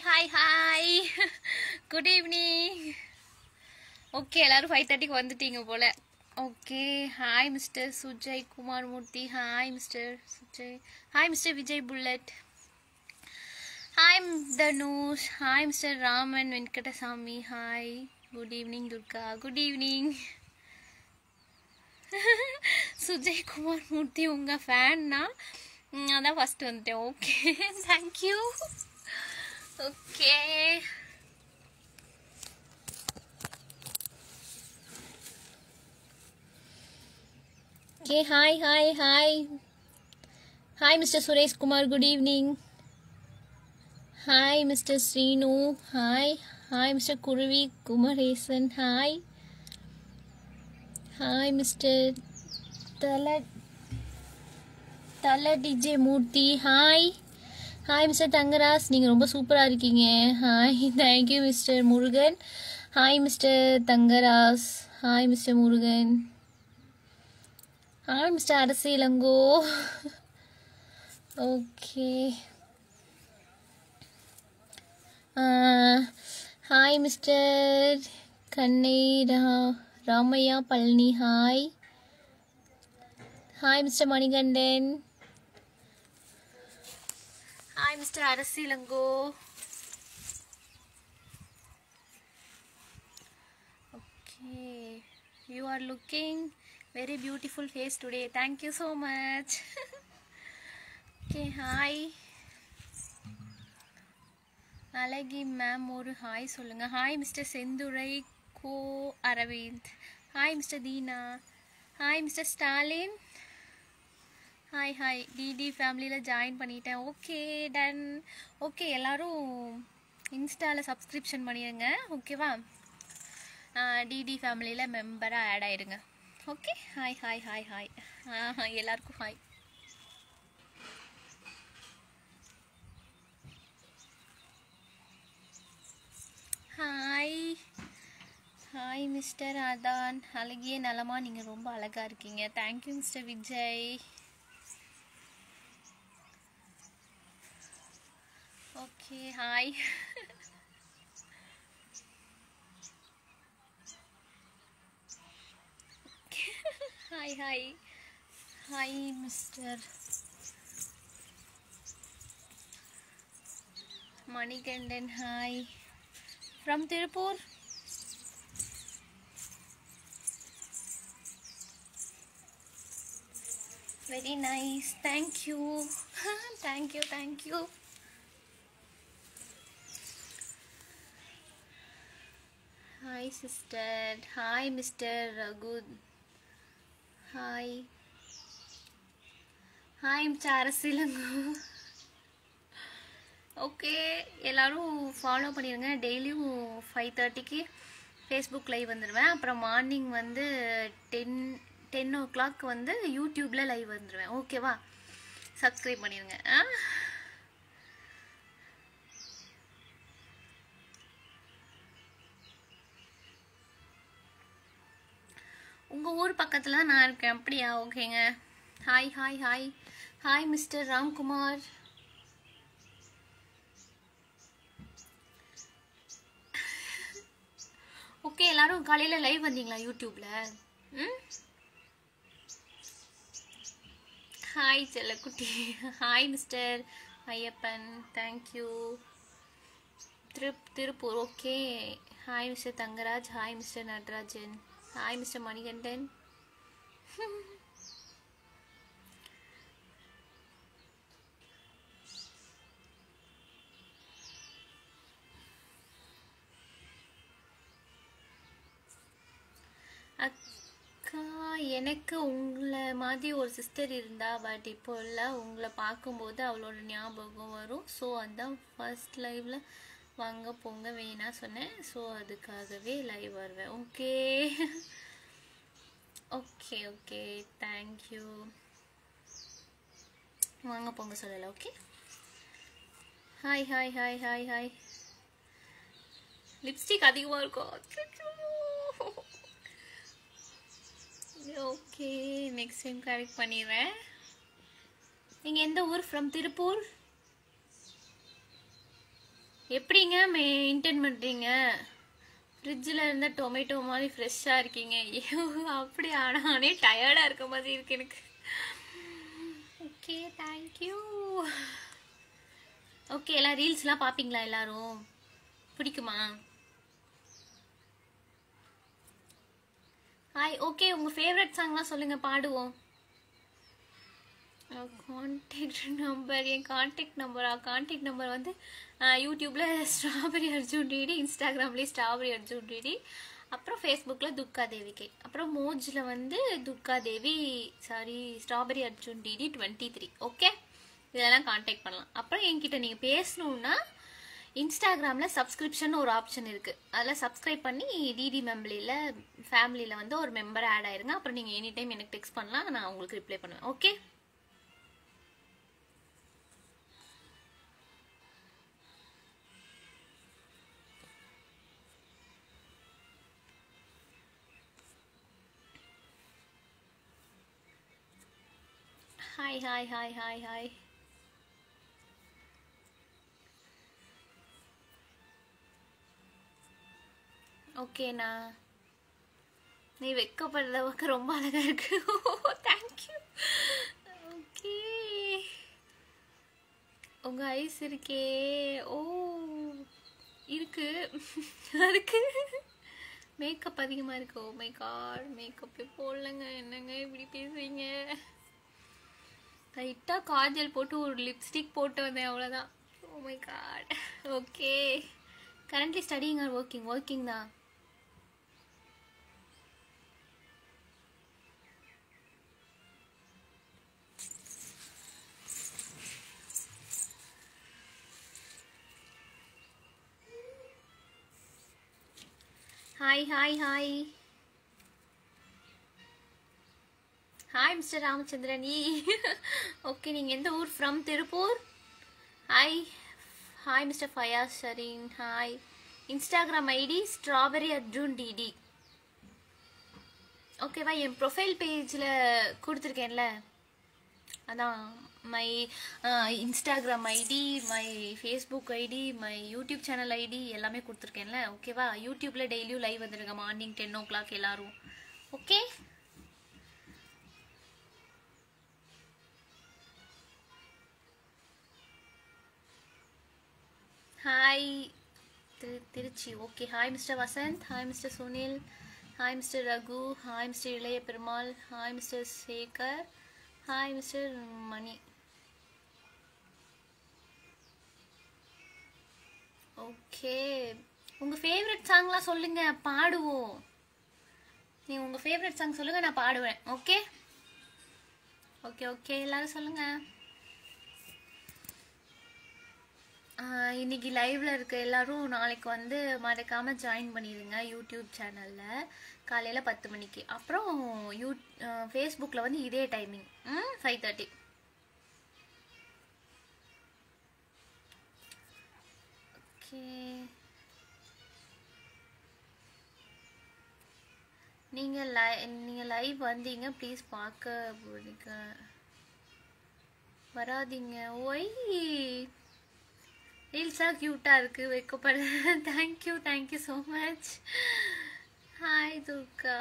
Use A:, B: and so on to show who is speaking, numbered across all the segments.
A: Hi. Hi. Good evening. Okay, எல்லாரும் 5:30 க்கு வந்துட்டீங்க போல. Okay, hi Mr. Sujay Kumar Murthy. Hi Mr. Sujay. Hi Mr. Vijay Bullet. Hi Dhanush. Hi Mr. Raman Venkatasamy. Hi. Good evening Durga. Good evening. Sujay Kumar Murthy உங்க ஃபேன்னா அதான் first வந்துட்டேன். Okay thank you. Okay. Okay, hi. Hi, Mr. Suresh Kumar, good evening. Hi, Mr. Srinu. Hi, Mr. Kuruvi Kumaresan. Hi, Mr. Tala DJ Murthy. Hi, Mr. Tangaras. நீங்க ரொம்ப சூப்பரா இருக்கீங்க. Hi, thank you, Mr. Murugan. Hi, Mr. Tangaras. Hi, Mr. Murugan. Hi, Mr. Arasilango. Okay. Hi, Mr. Kannai Ramaya Palni. Hi, Mr. Manigandan. Hi, Mr. Arasilango. Okay, you are looking very beautiful face today. Thank you so much. Okay, hi. அழகி ma'am ஒரு hi சொல்லுங்க. Hi mister Senthurai கோ Aravind. Hi mister Deena. Hi mister Stalin. Hi DD ஃபேமிலியில் join பண்ணிட்டேன். Okay done. Okay எல்லாரும் இன்ஸ்டாவில் subscription பண்ணிடுங்க. ஓகேவா? டிடி ஃபேமிலியில் மெம்பராக ஆட் ஆயிடுங்க. Okay hi. எல்லாருக்கும் ஹாய். ஹாய் மிஸ்டர் அதான். அழகிய நலமா? நீங்கள் ரொம்ப அழகாக இருக்கீங்க. Thank you mister Vijay. Okay hi. Hi mister Manikandan. Hi from Tiruppur. Very nice. Thank you. Hi sister. Hi mister Raghu. Hi mister Arasilangu. Okay எல்லாரும் ஃபாலோ பண்ணிடுங்க. டெய்லியும் 5:30க்கு ஃபேஸ்புக் லைவ் வந்துடுவேன். அப்புறம் மார்னிங் வந்து 10 o'clock வந்து யூடியூப்பில் லைவ் வந்துடுவேன். ஓகேவா? சப்ஸ்கிரைப் பண்ணிடுங்க. உங்கள் ஊர் பக்கத்தில் தான் நான் இருக்கேன். அப்படியா? ஓகேங்க. Hi mister Ramkumar. ஓகே எல்லாரும் காலையில் லைவ் வந்தீங்களா யூடியூப்ல? ஹாய் செல்லக்குட்டி. Hi mister Ayyappan. Thank you. Tiruppur. Okay. Hi mister Thangaraj. Hi mister Natarajan. Hi mister Manikandan. அக்கா எனக்கு உங்களை மாதிரி ஒரு சிஸ்டர் இருந்தா, பட் இப்போ இல்லை. உங்களை பார்க்கும்போது அவளோட ஞாபகம் வரும். ஸோ அதான் ஃபர்ஸ்ட் லைவ்ல வாங்க போங்க வேணா சொன்னேன். ஸோ அதுக்காகவே லைவ் வருவேன். Okay okay okay, thank you. வாங்க போங்க சொல்லலை. Okay, hi hi hi hi hi. Lipstick அதிகமாக இருக்கும். ஓகே, நெக்ஸ்ட் டைம் கரெக்ட் பண்ணிடுறேன். நீங்கள் எந்த ஊர்? ஃப்ரம் திருப்பூர். எப்படிங்க மெயின்டைன் பண்ணுறீங்க? ஃப்ரிட்ஜில் இருந்த டொமேட்டோ மாதிரி ஃப்ரெஷ்ஷாக இருக்கீங்க. ஐயோ அப்படி ஆனானே டயர்டாக இருக்க மாதிரி இருக்கு எனக்கு. Okay, thank you. ஓகே, எல்லாம் ரீல்ஸ்லாம் பார்ப்பீங்களா? எல்லாரும் பிடிக்குமா? ஹாய். ஓகே, உங்கள் ஃபேவரட் சாங்லாம் சொல்லுங்கள், பாடுவோம். Contact number? என் கான்டாக்ட் நம்பர் வந்து யூடியூப்பில் ஸ்ட்ராபெரி அர்ஜுன் டிடி, இன்ஸ்டாகிராம்லேயே ஸ்ட்ராபெரி அர்ஜுன் டிடி, அப்புறம் ஃபேஸ்புக்கில் துர்கா தேவிகே, அப்புறம் மோஜில் வந்து Durga Devi strawberry Arjun DD 23. Okay, இதெல்லாம் கான்டாக்ட் பண்ணலாம். அப்புறம் என்கிட்ட நீங்கள் பேசணுன்னா இன்ஸ்டாகிராமில் சப்ஸ்கிரிப்ஷன் ஒரு ஆப்ஷன் இருக்குது. அதில் சப்ஸ்கிரைப் பண்ணி டிடி ஃபேமிலியில் வந்து ஒரு மெம்பர் ஆட் ஆயிருங்க. அப்புறம் நீங்கள் எனி டைம் எனக்கு டெக்ஸ்ட் பண்ணலாம், நான் உங்களுக்கு ரிப்ளை பண்ணுவேன். Okay, hi hi hi hi hi. ஓகேண்ணா, நீ வெக்கப்படுறதுக்கு ரொம்ப அழகா இருக்கு. தேங்க்யூ. ஓகே, உங்க ஐஸ் இருக்கே. ஓ இருக்கு. அதுக்கு மேக்கப் அதிகமாக இருக்கு. ஓ மை காட், மேக்கப்பே போடலங்க. என்னங்க இப்படி பேசுறீங்க? லைட்டாக காஜல் போட்டு ஒரு லிப்ஸ்டிக் போட்டு வந்தேன், அவ்வளோதான். Oh my god. Okay, currently studying or working? Working தான். Hi hi hi hi mister Ramachandran. Okay, நீங்கள் எந்த ஊர்? From Tiruppur. Hi hi mister Fayaz Shareen. Hi. Instagram ID strawberry Arjun DD. ஓகேவா? என் ப்ரொஃபைல் பேஜில் கொடுத்துருக்கேன்ல, அதான் my Instagram ID, my Facebook ID, my YouTube channel ID எல்லாமே கொடுத்துருக்கேன்ல. ஓகேவா? யூடியூப்பில் டெய்லியும் லைவ் வந்துடுங்க மார்னிங் 10 o'clock எல்லாரும். Okay, hi Trichy. Okay, hi mister Vasanth. Hi mister Sunil. Hi mister Raghu. Hi mister Ilaya Perumal. Hi mister Sekar. Hi mister Mani. Okay, உங்கள் ஃபேவரட் சாங்லாம் சொல்லுங்கள், பாடுவோம். நீங்கள் உங்கள் ஃபேவரட் சாங் சொல்லுங்கள், நான் பாடுவேன். ஓகே ஓகே ஓகே, எல்லாரும் சொல்லுங்கள். இன்னைக்கு லைவ்ல இருக்க எல்லாரும் நாளைக்கு வந்து மறக்காமல் ஜாயின் பண்ணிடுங்க யூடியூப் சேனலில் காலையில் 10 மணிக்கு. அப்புறம் ஃபேஸ்புக்கில் வந்து இதே டைமிங் 5:30. ஓகே, நீங்கள் லைவ் வந்தீங்க, ப்ளீஸ் பார்க்க வராதீங்க. ஒய் ரீல்ஸாக க்யூட்டாக இருக்குது, வைக்கப்பட. Thank you so much. Hi Durga.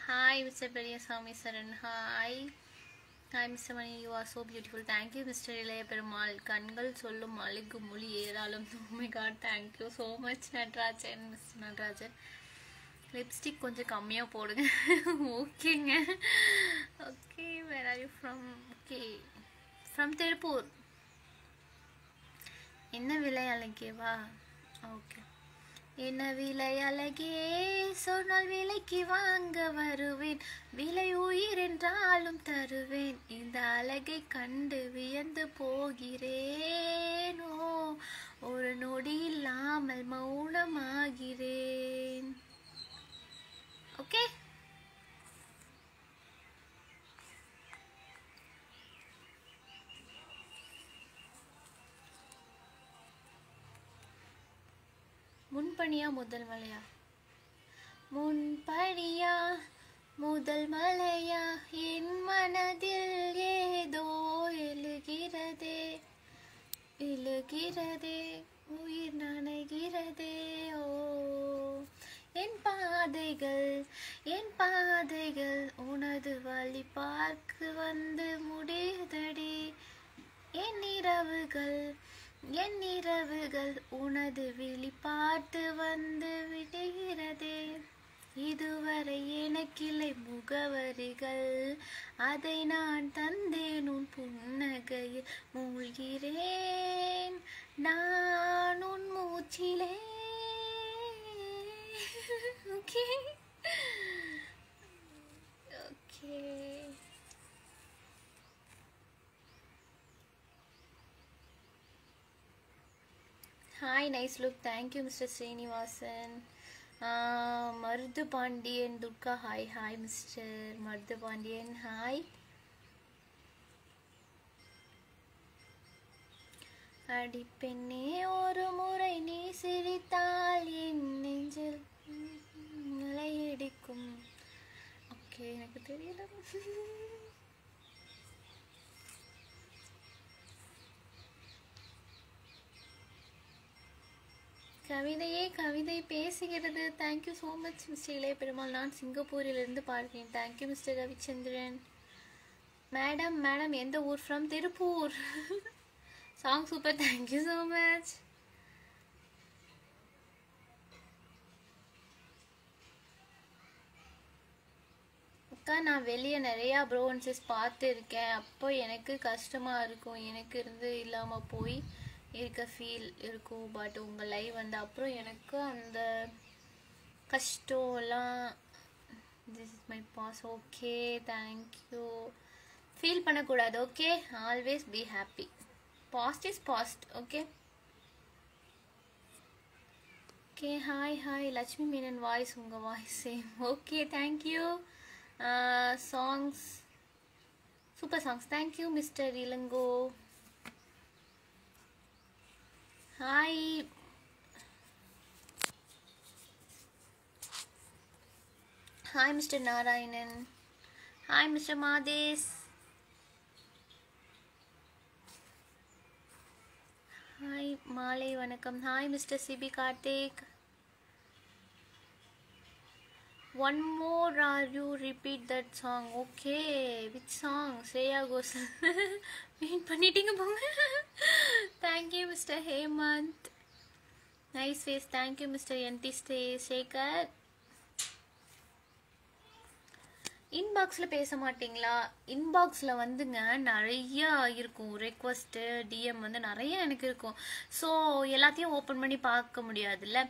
A: Hi mister Periyasamy Saran. Hi hi mister Mani, you are so beautiful. Thank you mister Ilaya Perumal. கண்கள் சொல்லும் அழகு மொழி ஏராளம். Oh my God, thank you so much Natarajan. Mister Natarajan, lipstick கொஞ்சம் கம்மியாக போடுங்க. ஓகேங்க. Okay, where are you from? Okay, from Tiruppur. என்ன விலை அழைக்கவா? ஓகே, என்ன விலை அழகே, சொன்னால் விலைக்கு வாங்க வருவேன், விலை உயிர் என்றாலும் தருவேன், இந்த அழகை கண்டு வியந்து போகிறேன், ஓ ஒரு நொடி இல்லாமல் மௌனமாகிறேன். ஓகே, முன்பனியா முதல் மலையா? முன்பனியா முதல் மலையா, என் மனதில் ஏதோ எழுகிறதே எழுகிறதே, உயிர் நனைகிறதே, ஓ என் பாதைகள் உனது வழி பார்க்க வந்து முடியுதடி, என் இரவுகள் உனது விழி பார்த்து வந்து விடுகிறதே, இதுவரை எனக்கில்லை முகவரிகள், அதை நான் தந்தேன் உன் புன்னகையில் மூழ்கிறேன், நான் உன் மூச்சிலே. Okay okay, hi, nice look, thank you mister Srinivasan. Maruthu Pandian Durga, hi hi mister Maruthu Pandian, hi. அடிப்பெண்ணே ஒரு முறை நீ சிரித்தால் என் நெஞ்சில் நிலையடிக்கும். ஓகே, எனக்கு தெரியல. கவிதையே கவிதை பேசுகிறது. Thank you so much mister Ilaya Perumal. நான் சிங்கப்பூரிலிருந்து பார்க்கிறேன். Thank you mister Ravichandran. மேடம் எந்த ஊர்? From Tiruppur. Song super, thank you so much. அக்கா, நான் வெளியே நிறையா ப்ரோன்சஸ் பார்த்துருக்கேன். அப்போ எனக்கு கஷ்டமாக இருக்கும், எனக்கு இருந்து இல்லாமல் போய் இருக்க ஃபீல் இருக்கும். பட் உங்கள் லைவ் வந்த அப்புறம் எனக்கு அந்த கஷ்டம்லாம், this is my boss. Okay, thank you. Feel பண்ணக்கூடாது. Okay, always be happy. Past is past. Okay okay, hi hi. Lakshmi Menon voice, உங்கள் voice same. Okay, thank you. Songs super songs. Thank you mister Ilango. Hi hi mister Narayanan. Hi mister Madhesh. Hi, மாலை வணக்கம். Hi mister Sibi Karthik. One more, are you repeat that song? Okay, which song? Shreya Ghoshal. Wait பண்ணிட்டீங்க போங்க. Thank you Mr. Hemant. Nice face. Thank you Mr. NT Shekhar. இன்பாக்ஸில் பேச மாட்டிங்களா? இன்பாக்ஸில் வந்துங்க நிறையா இருக்கும், request DM வந்து நிறைய எனக்கு இருக்கும். ஸோ எல்லாத்தையும் ஓப்பன் பண்ணி பார்க்க முடியாதுல்ல.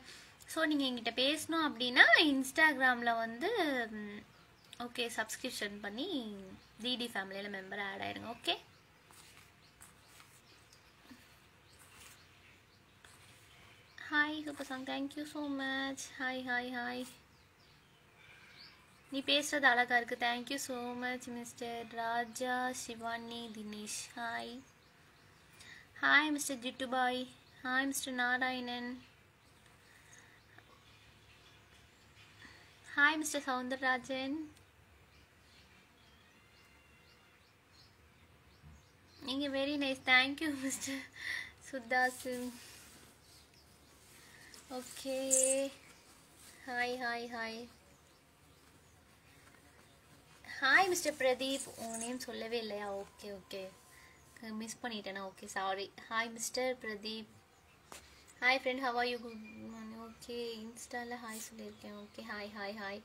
A: ஸோ நீங்கள் எங்கிட்ட பேசணும் அப்படின்னா இன்ஸ்டாகிராமில் வந்து ஓகே சப்ஸ்கிரிப்ஷன் பண்ணி டிடி ஃபேமிலியில் மெம்பர் ஆட் ஆயிடுங்க. Okay, hi super song. Thank you so much. Hi hi hi. நீ பேசுறது அழகா இருக்கு. Thank you so much mister Raja Shivani Dinesh. Hi hi mister Jittubhai. Hi mister Narayanan. Hi mister Soundararajan. நீங்கள் very nice. Thank you mister Suthasu. Okay, hi hi hi. Hi mister Pradeep. உன் name சொல்லவே இல்லையா? Okay okay, miss பண்ணிட்டேனா? Okay sorry. Hi mister Pradeep. Hi friend, have are you? Good morning. Okay, இன்ஸ்டாவில் hi சொல்லியிருக்கேன். Okay, hi hi hi.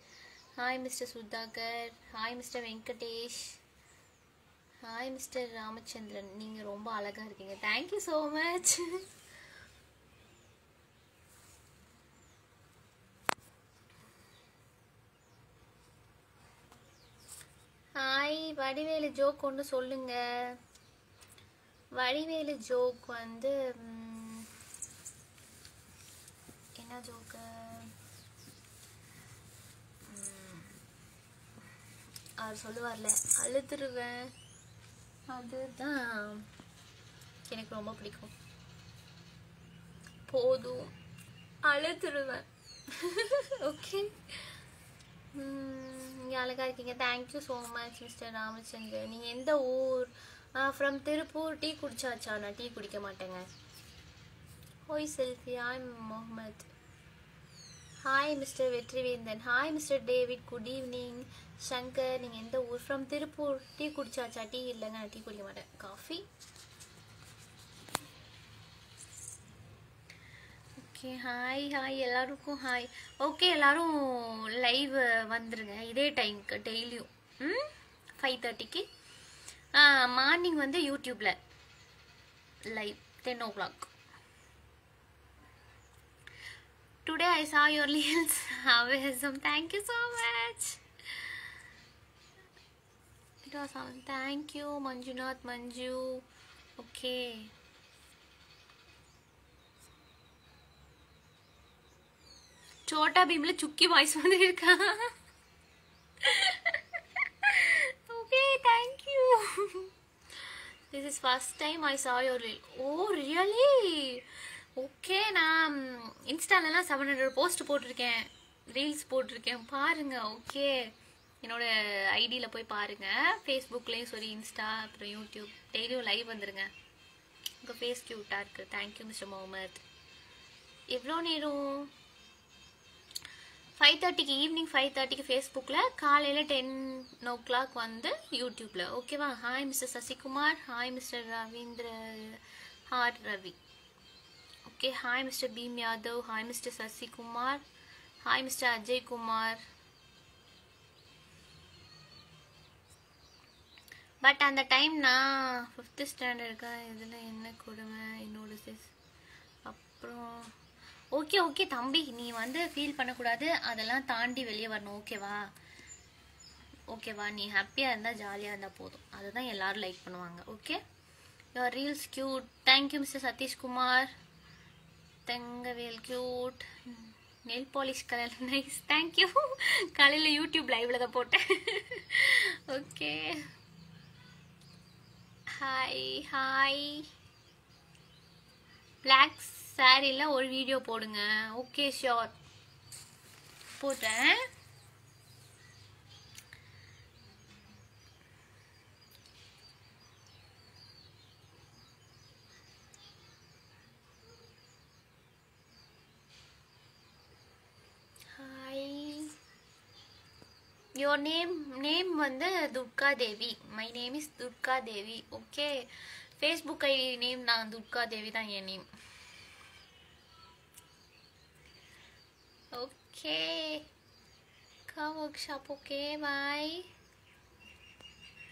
A: Hi mister Sudhakar. Hi mister Venkatesh. Hi mister Ramachandran. நீங்கள் ரொம்ப அழகாக இருக்கீங்க. Thank you so much. Vadivelu joke ஒன்று சொல்லுங்க. வடிவேலு ஜோக் வந்து என்ன ஜோக்கு? அவர் சொல்லுவார்ல, அழுதுருவேன், அதுதான் எனக்கு ரொம்ப பிடிக்கும். போதும் அழுதுருவேன். ஓகே, நீங்கள் அழகா இருக்கீங்க. Thank you so much mister Ramachandran. நீங்கள் எந்த ஊர்? ஃப்ரம் திருப்பூர். டீ குடிச்சாச்சா? நான் டீ குடிக்க மாட்டேங்க. ஹோய் selfie, hi Mohammed. Hi mister Vetrivendhan. Hi mister David, good evening. Shankar, நீங்கள் எந்த ஊர்? ஃப்ரம் திருப்பூர். டீ குடிச்சாச்சா? டீ இல்லைங்க, நான் டீ குடிக்க மாட்டேன். காஃபி. ஓகே, ஹாய் ஹாய் எல்லாருக்கும் ஹாய். ஓகே, எல்லாரும் லைவ் வந்துருங்க இதே டைமுக்கு டெய்லியும் 5:30க்கு. மார்னிங் வந்து யூடியூப்ல live 10 o'clock. Today I saw your reels. Awesome. Thank you so much. It was awesome. Thank you Manjunath Manju. Okay. Chhota பீம்ல சுக்கி வாய்ஸ் வந்து இருக்கா? Okay, thank you. This is first time I saw your reel. Oh really? Okay, நான் இன்ஸ்டாலலாம் 700 post போட்டிருக்கேன், reels போட்டிருக்கேன், பாருங்க. Okay, என்னோட ஐடியில் போய் பாருங்க. ஃபேஸ்புக்லேயும் சரி, இன்ஸ்டா, அப்புறம் யூடியூப் டெய்லியும் லைவ் வந்துருங்க. உங்கள் ஃபேஸ் க்யூட்டாக இருக்குது. Thank you mister Mohammed. எவ்வளோ நேரம்? 5:30க்கு, ஈவினிங் 5:30க்கு ஃபேஸ்புக்கில், காலையில் 10 o'clock வந்து யூடியூப்பில். ஓகேவா? Hi mister Sasikumar. Hi mister Ravindra ஹார் Ravi. Okay, hi mister Bheem Yadav. Hi mister Sasikumar. Hi mister Ajay Kumar. But அந்த டைம் நான் 5th ஸ்டாண்டர்டுக்கா? இதில் என்ன கொடுமை என்னோட சிஸ். அப்புறம் ஓகே ஓகே தம்பி, நீ வந்து ஃபீல் பண்ணக்கூடாது, அதெல்லாம் தாண்டி வெளியே வரணும். ஓகேவா? ஓகேவா? நீ ஹாப்பியாக இருந்தால், ஜாலியாக இருந்தால் போதும். அதுதான் எல்லாரும் லைக் பண்ணுவாங்க. Okay, your reels cute. Thank you mister Sathishkumar. Thangavel cute. Nail polish colour nice. Thank you. காலையில் யூடியூப் லைவ்ல தான் போட்டேன். Okay, hi hi. பிளாக் சாரியில் ஒரு வீடியோ போடுங்க. ஓகே ஷியோர், போடுறேன். ஹாய். யோர் நேம் வந்து Durga Devi. My name is Durga Devi. Okay, Facebook ID name நான் துர்கா தேவி தான் என் name. Okay, workshop. Okay, bye.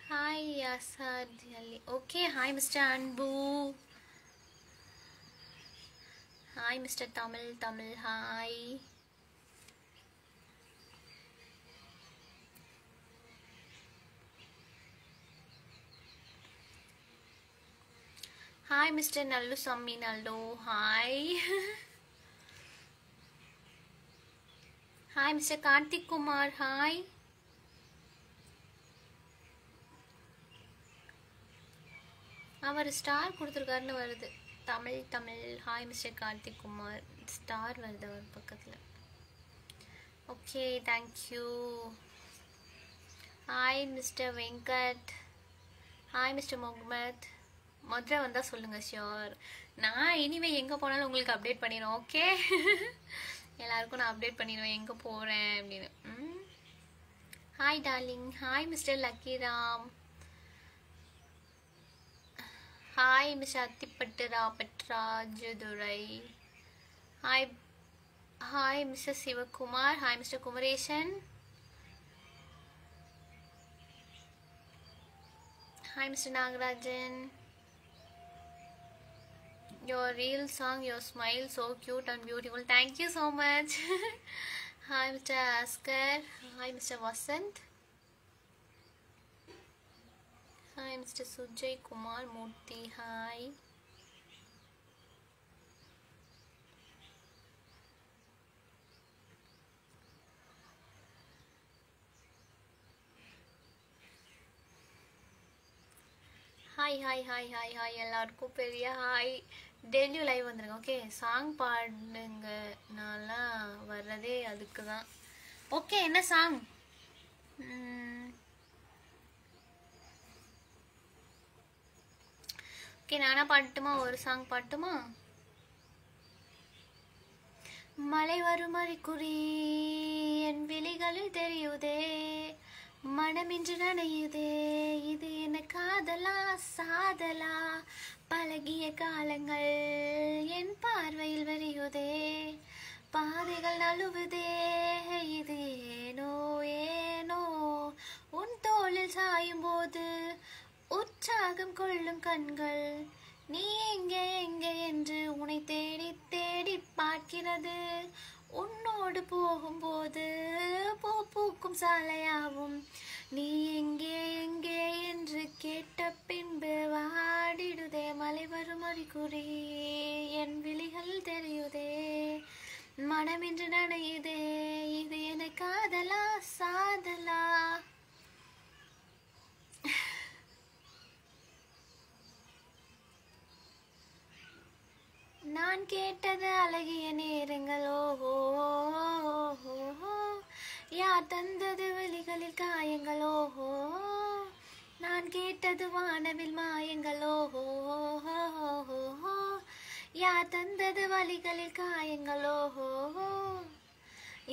A: Hi Yasad Ali. Okay, hi mister Anbu. Hi mister Tamil. Hi. Hi mister Nallu Sammi Nallu. Hi. Hi mister Karthik Kumar. Hi. அவர் star கொடுத்துருக்காருன்னு வருது. Tamil. Hi mister Karthik Kumar. Star வருது அவர் பக்கத்தில். Okay, thank you. Hi mister Venkat. Hi mister Mohammed. Madurai வந்தால் சொல்லுங்கள். ஷியோர், நான் இனிமேல் எங்கே போனாலும் உங்களுக்கு அப்டேட் பண்ணிடுவேன். ஓகே, எல்லாருக்கும் நான் அப்டேட் பண்ணிடுவேன் எங்கே போகிறேன் அப்படின்னு. Hi darling. Hi mister Lakkiram. Hi mister Athipattu Patrajadurai. Hi mister Sivakumar. Hi mister Kumaresan. Hi mister Nagarajan. Your real song, your smile, so cute and beautiful. Thank you so much. Hi Mr. Askar. Hi Mr. Vasant. Hi mister Sujay Kumar Murthy. Hi. Hi hi hi hi hi எல்லாருக்கும் பெரிய hi. டெய்லியும் live வந்துருங்க. Okay, song பாடுங்க. நான்லாம் வர்றதே அதுக்கு தான். Okay, என்ன சாங்? ஓகே, நானா பாடட்டுமா? ஒரு சாங் பாடட்டுமா? மலை வரும் அறிகுறி என் விழிகளில் தெரியுதே, மனமின்று நனையுதே, இது என்ன காதலா சாதலா, பழகிய காலங்கள் என் பார்வையில் வரியுதே, பாதைகள் நழுவுதே, இது ஏனோ ஏனோ, உன் தோளில் சாயும் போது உற்சாகம் கொள்ளும் கண்கள், நீ எங்கே எங்கே என்று உன்னை தேடி தேடி பார்க்கிறது, உன்னோடு போகும்போது பூ பூக்கும் சாலையாவும், நீ எங்கே எங்கே என்று கேட்ட பின்பு வாடிடுதே, மலை வரும் அறிகுறி என் விழிகள் தெரியுதே, மனமின்று நனையுதே, இது என காதலா சாதலா. நான் கேட்டது அழகிய நேரங்களோ, யார் தந்தது வலிகளில் காயங்களோ, நான் கேட்டது வானவில் மாயங்களோ, யார் தந்தது வலிகளில் காயங்களோ,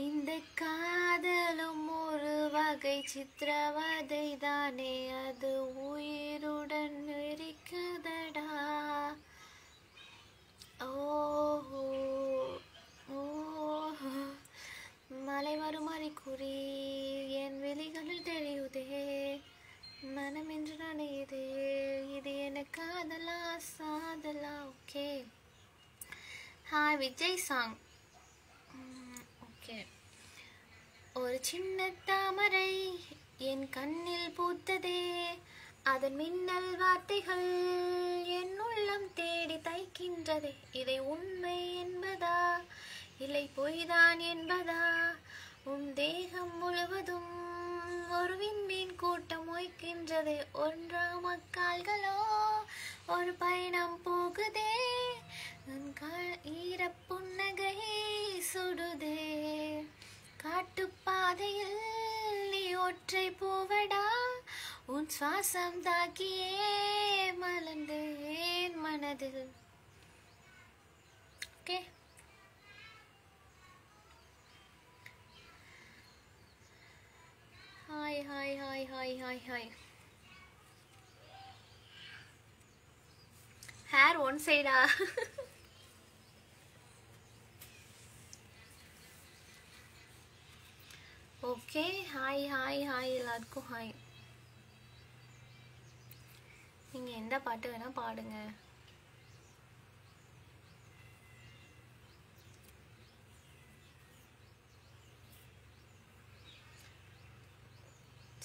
A: இந்த காதலும் ஒரு வகை சித்திரவதை தானே, அது உயிருடன் இருக்குதடா. ஓஹோ ஓஹோ, மலை வரும் அறிகுறி என் வெளிகளில் தெரியுதே, மனமின்று நனையுதே, இது என்ன காதலா சாதலா. Okay, hi Vijay song. Okay, ஒரு சின்ன தாமரை என் கண்ணில் பூத்ததே, அதன் மின்னல் வார்த்தைகள் என் உள்ளம் தேடி தைக்கின்றதே, இதை உண்மை என்பதா இல்லை பொய்தான் என்பதா, உன் தேகம் முழுவதும் ஒரு விண்மீன் கூட்டம் மொய்க்கின்றதே, ஒன்றாம் கால்களோ ஒரு பயணம் போகுதே, ஈரப்புன்னகை சுடுதே, காட்டுப்பாதையில் நீ ஒற்றை பூவடா, உன் சுவாசம் தாக்கியே மலர்ந்தேன் மனதில். Okay, hi hi hi hi hi hi. Hair one சைடா? ஓகே, ஹாய் ஹாய் ஹாய் எல்லாருக்கும் ஹாய். நீங்கள் எந்த பாட்டு வேணால் பாடுங்க.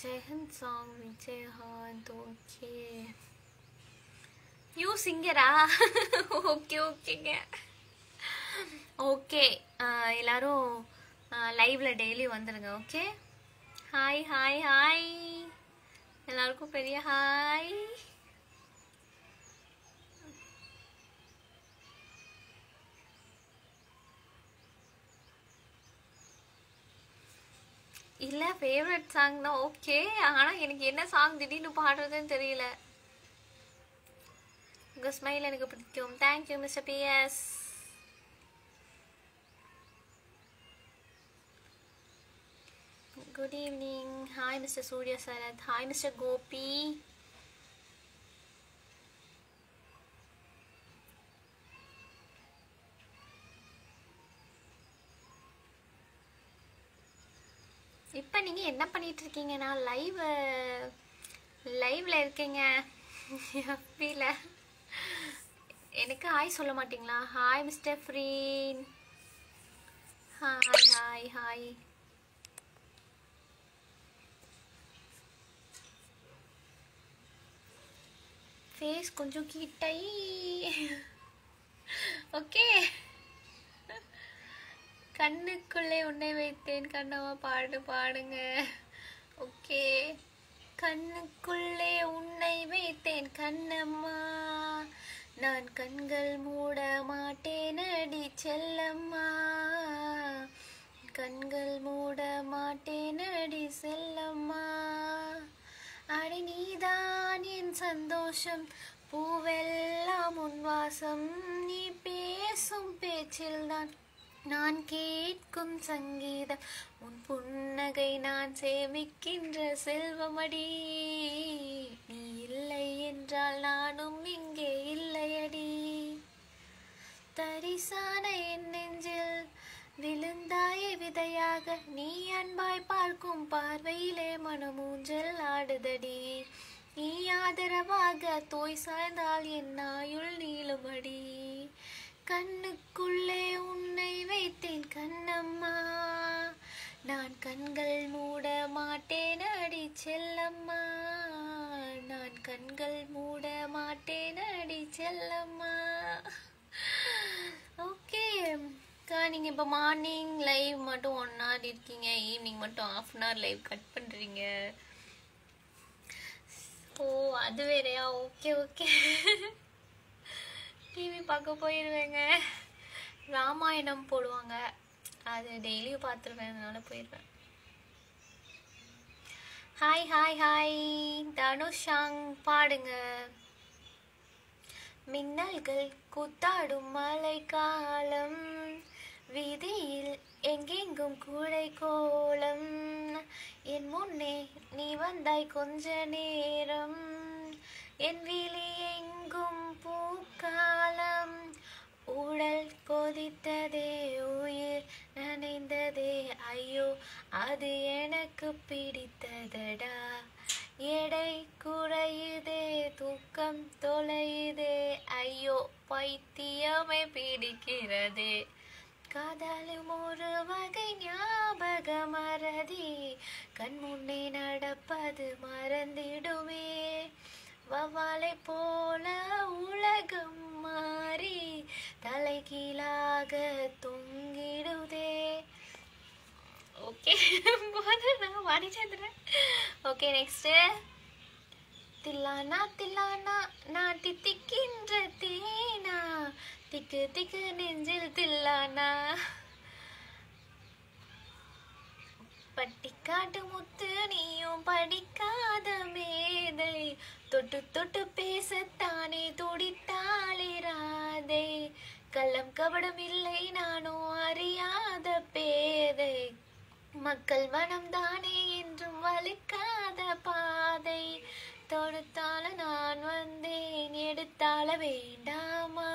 A: Jayahanth song Vijayakanth. Okay, you சிங்கரா? ஓகே ஓகேங்க. ஓகே, எல்லாரும் லைவ்ல டெய்லி வந்துடுங்க. ஓகே, ஹாய் ஹாய் ஹாய் எல்லாருக்கும் பெரிய ஹாய். இல்லை, ஃபேவரட் சாங் தான். ஓகே, ஆனால் எனக்கு என்ன சாங் திடீர்னு பாடுறதுன்னு தெரியல. உங்கள் ஸ்மைல் எனக்கு பிடிக்கும். Thank you mister PS. Good evening. Hi mister Surya Sarath. Hi mister Gopi. இப்போ நீங்கள் என்ன பண்ணிட்டு இருக்கீங்க? நான் லைவ்ல இருக்கீங்க. எஃபில எனக்கு ஹாய் சொல்ல மாட்டீங்களா? Hi mister Freen. Hi hi hi. Face கொஞ்சம் கிட்டை. ஓகே. கண்ணுக்குள்ளே உன்னை வைத்தேன் கண்ணம்மா, பாடுங்க. ஓகே. கண்ணுக்குள்ளே உன்னை வைத்தேன் கண்ணம்மா, நான் கண்கள் மூட மாட்டேன் அடி செல்லம்மா, கண்கள் மூட மாட்டேன் அடி செல்லம்மா. அடி நீதான் என் சந்தோஷம், பூவெல்லாம் உன் வாசம், நீ பேசும் பேச்சில் நான் கேட்கும் சங்கீதம், உன் புன்னகை நான் சேமிக்கின்ற செல்வமடி, நீ இல்லை என்றால் நானும் இங்கே இல்லையடி. தரிசான என் நெஞ்சில் விழுந்தாயே விதையாக, நீ அன்பாய் பார்க்கும் பார்வையிலே மனமூஞ்சல் ஆடுதடி, நீ ஆதரவாக தோய் சாய்ந்தால் என் ஆயுள் நீளுமடி. கண்ணுக்குள்ளே உன்னை வைத்தேன் கண்ணம்மா, நான் கண்கள் மூட மாட்டேன் அடி செல்லம்மா, நான் கண்கள் மூட மாட்டேன் அடி செல்லம்மா. ஓகே அக்கா, நீங்கள் இப்போ மார்னிங் லைவ் மட்டும் 1 hour இருக்கீங்க, ஈவினிங் மட்டும் 1/2 hour லைவ் கட் பண்ணுறீங்க. ஓ அது வேறையா? Okay okay. டிவி பார்க்க போயிடுவேங்க, ராமாயணம் போடுவாங்க, அது டெய்லியும் பார்த்துருவேன், அதனால போயிடுவேன். ஹாய் ஹாய் ஹாய் தனுஷாங், பாடுங்க. மின்னல்கள் கூத்தாடும் மழை காலம், வீதியில் எங்கெங்கும் கூடை கோலம், என் முன்னே நீ வந்தாய் கொஞ்ச நேரம், என் விழி எங்கும் பூக்காலம், உடல் கொதித்ததே உயிர் நனைந்ததே, ஐயோ அது எனக்கு பிடித்ததடா, எடை குறையுதே தூக்கம் தொலையுதே, ஐயோ பைத்தியமே பிடிக்கிறதே, காதலும் ஒரு வகை ஞாபக மறதி, கண் முன்னே நடப்பது மறந்திடுமே, வவாலை போல உலகம் மாறி தலைகீழாக தொங்கிடுதே. ஓகே நான் வாணிச்சந்திரன். Okay next. தில்லானா தில்லானா நான் தித்திக்கின்ற தேனா, திக்கு திக்கு நெஞ்சில் தில்லானா, பட்டிக்காட்டு முத்து நீயும் படிக்காத மேதை, தொட்டு தொட்டு பேசத்தானே துடித்தாளே ராதை, கள்ளம் கபடம் இல்லை நானும் அறியாத பேதை, மக்கள் மனம் தானே என்றும் வலிக்காத பாதை, தொடுத்தால நான் வந்தேன் எடுத்தால வேண்டாமா,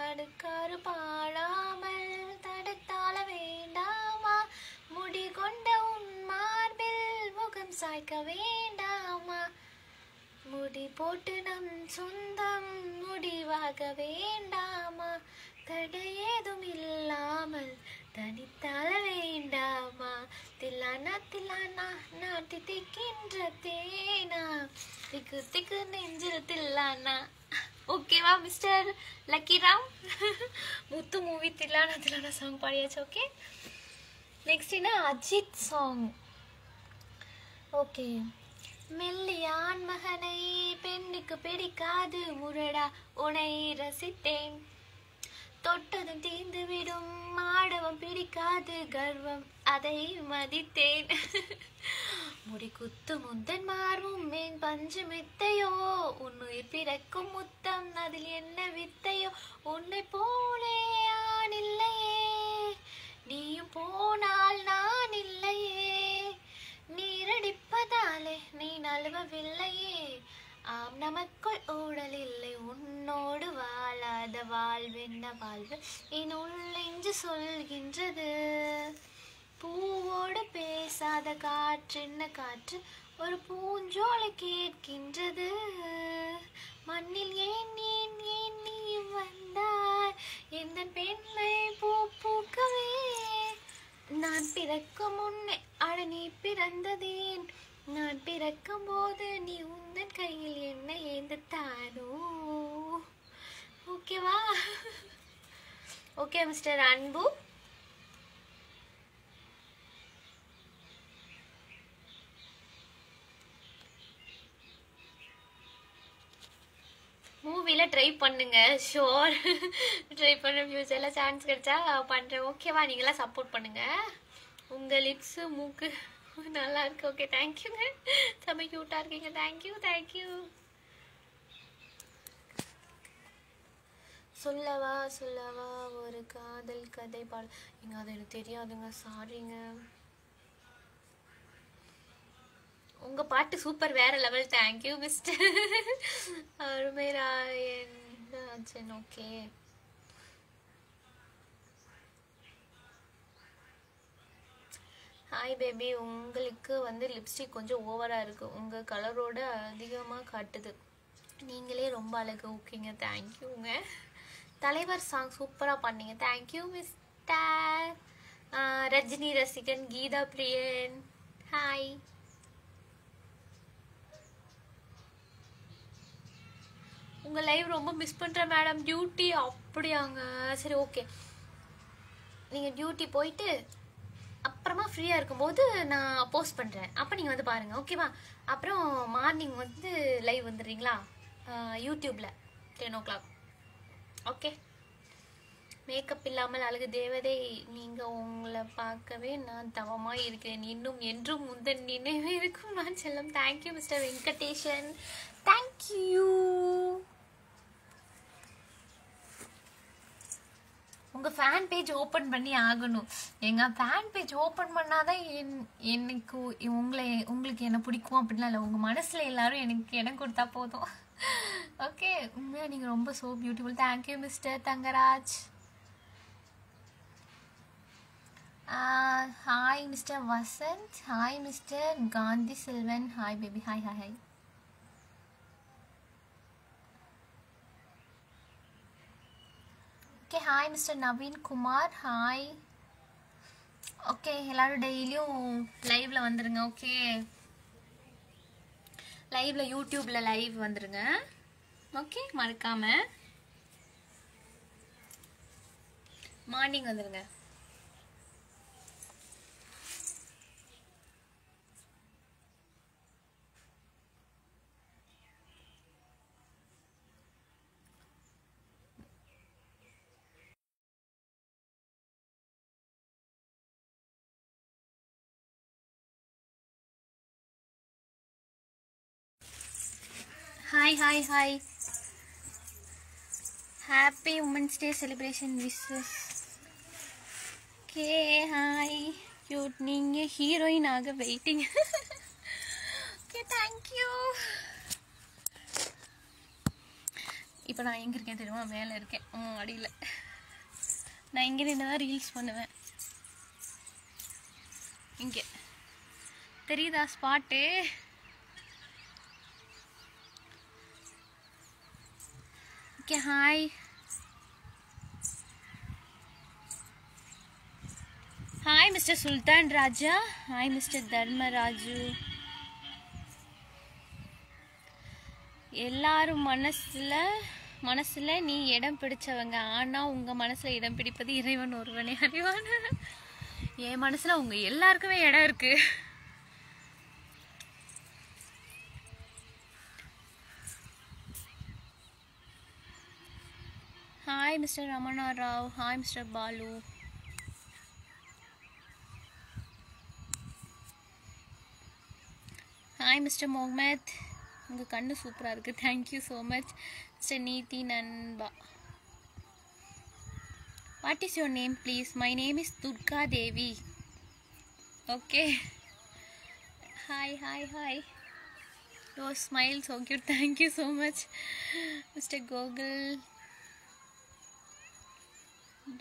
A: அடுக்காறு பாடாமல் தடுத்தால வேண்டாமா, முடி கொண்ட உன் மார்பில் முகம் சாய்க்க வேண்டாமா, முடி போட்டு நம் சொந்தம் முடிவாக வேண்டாமா, தடை ஏதும் இல்லாமல் தனித்தால வேண்டாமா, தில்லானா தில்லானா நான் தித்திக்கின்ற தேனா, திக்கு திக்கு நெஞ்சில் தில்லானா. ஓகேவா மிஸ்டர் லக்கிராம்? முத்து மூவி தில்லானா தில்லானா சாங் பாடியாச்சு. ஓகே நெக்ஸ்ட் என்ன, அஜித் சாங். ஓகே. மெல்லியான் மகனை பெண்ணுக்கு பிடிக்காது முரடா, உனை ரசித்தேன், தொட்டதும் தீர்ந்து விடும் மாடவம் பிடிக்காது கர்வம், அதை மதித்தேன், முடி குத்து முந்தன் மாறும் மேன் பஞ்சு மெத்தையோ, உன்னுயிர் பிறக்கும் முத்தம் அதில் என்ன வித்தையோ, உன்னை போலே ஆண் இல்லையே, நீயும் போனால் நான் இல்லையே, நீரடிப்பதாலே நீ நழுவவில்லையே, ஆம் நமக்குள் ஊடல் இல்லை, உன்னோடு வாழாத வாழ்வென்ன வாழ்வு என் உள்ளென்று சொல்கின்றது, பூவோடு பேசாத காற்றென்ன காற்று ஒரு பூஞ்சோலை கேட்கின்றது, மண்ணில் ஏன் ஏன் ஏன் நீ வந்தாய் எந்த பெண்மை பூ பூக்கவே, நான் பிறக்கும் முன்னே அட நீ பிறந்ததேன், நான் பிறக்கும் போது நீ உந்தன் கையில் என்ன ஏந்தத்தானோ. ஓகேவா? ஓகே மிஸ்டர் அன்பு. மூவில ட்ரை பண்ணுங்க, ஷோர். ட்ரை பண்ண ஃபியூச்சர்ல சான்ஸ் கிடைச்சா பண்றேன். ஓகேவா? நீங்களாம் சப்போர்ட் பண்ணுங்க. உங்க லிப்ஸ் மூக்கு நல்லா இருக்கு. ஓகே, தேங்க்யூங்க. செம்ம கியூட்டா இருக்கீங்க. Thank you thank you. சொல்லவா சொல்லவா ஒரு காதல் கதை பாட. எங்க அது எனக்கு தெரியாதுங்க, சாரிங்க. உங்க பாட்டு சூப்பர், வேற level. Thank you mister Arumairayan. Okay, hi baby. உங்களுக்கு வந்து லிப்ஸ்டிக் கொஞ்சம் ஓவரா இருக்கு, உங்க கலரோட அதிகமா காட்டுது. நீங்களே ரொம்ப அழகு. ஓகேங்க, தேங்க்யூங்க. தலைவர் சாங் சூப்பரா பண்ணீங்க. Thank you mister. ரஜினி ரசிகன் கீதா பிரியன், ஹாய். உங்க லைவ் ரொம்ப மிஸ் பண்றேன் மேடம். டியூட்டி. அப்படியாங்க, சரி ஓகே. நீங்க டியூட்டி போயிட்டு அப்புறமா ஃப்ரீயா இருக்கும்போது நான் போஸ்ட் பண்றேன், அப்ப நீங்க வந்து பாருங்க. ஓகேவா? அப்புறம் மார்னிங் வந்து லைவ் வந்துடுறீங்களா யூடியூப்ல 10 o'clock. ஓகே. மேக்கப் இல்லாமல் அழகு தேவதை நீங்க. உங்களை பார்க்கவே நான் தவமா இருக்கேன், இன்னும் என்றும் முந்தன் நினைவே இருக்கும் நான் செல்லம். Thank you mister Venkatesan. தேங்க்யூ. உங்க ஃபேன் பேஜ் ஓபன் பண்ணி ஆகணும். எங்க ஃபேன் பேஜ் ஓபன் பண்ணாதான் எனக்கு உங்களுக்கு என்ன பிடிக்கும் அப்படிலாம் இல்லை. உங்க மனசுல எல்லாரும் எனக்கு இடம் கொடுத்தா போதும். ஓகே, உண்மையா நீங்க ரொம்ப so beautiful. Thank you mister Thangaraj. Hi mister Vasanth. Hi mister Gandhi Selvan. Hi baby. Hi hi hi. Okay, hi mister Naveen Kumar. Hi. Okay, எல்லாரும் டெய்லியும் லைவ்ல வந்துருங்க. ஓகே, லைவ்ல யூடியூப்ல லைவ் வந்துருங்க. ஓகே, மறக்காம மார்னிங் வந்துருங்க. Hi, hi, hi. Happy Women's Day celebration wishes. Okay, hi. Cute. நீங்க ஹீரோயின் ஆக வெயிட்டிங். Okay, thank you. இப்போ நான் எங்க இருக்கேன் தெரியுமா? மேலே இருக்கேன், அடியில். நான் இங்கே நின்று தான் ரீல்ஸ் பண்ணுவேன். இங்கே தெரியுதா spot? Okay, hi. Hi mister Sultan Raja. Hi mister Dharmaraju. எல்லாரும் மனசுல நீ இடம் பிடிச்சவங்க, ஆனா உங்க மனசுல இடம் பிடிப்பது இறைவன் ஒருவனே அறிவான். என் மனசுல உங்க எல்லாருக்குமே இடம் இருக்கு. Hi mister Ramana Rao. Hi mister Balu. Hi mister Muhammad. உங்க கண்ணு சூப்பரா இருக்கு. Thank you so much mister Neethi நண்பா. What is your name please? My name is Durga Devi. Okay, hi hi hi. Your smile so cute. Thank you so much mister Gokul.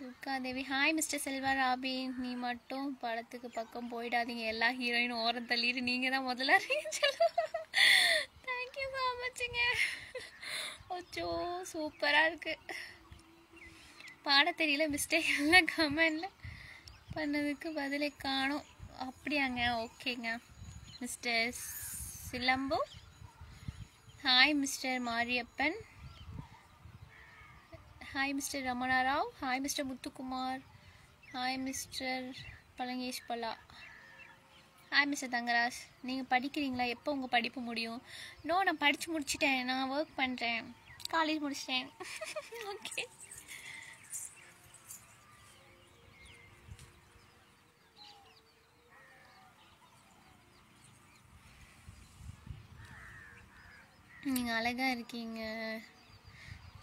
A: Durga Devi. Hi mister Selva Rabi. நீ மட்டும் படத்துக்கு பக்கம் போயிடாதீங்க, எல்லா ஹீரோயினும் ஓரம் தள்ளிட்டு நீங்கள் தான் முதல்ல தேங்க்யூ ஸோ மச்சுங்க. ஓச்சோ, சூப்பராக இருக்கு. பாட தெரியல மிஸ்டேக் எல்லாம் கமெண்டில் பண்ணதுக்கு பதிலை காணும். அப்படியாங்க? ஓகேங்க. Mister Silambu. Hi mister Mariappan. Hi mister Ramana Rao. Hi mister Muthukumar. Hi mister Palangesh Bala. Hi mister Thangaraj. நீங்கள் படிக்கிறீங்களா? எப்போ உங்கள் படிப்பு முடியும்? நோ, நான் படித்து முடிச்சிட்டேன். நான் ஒர்க் பண்ணுறேன். காலேஜ் முடிச்சிட்டேன். ஓகே. நீங்கள் அழகாக இருக்கீங்க.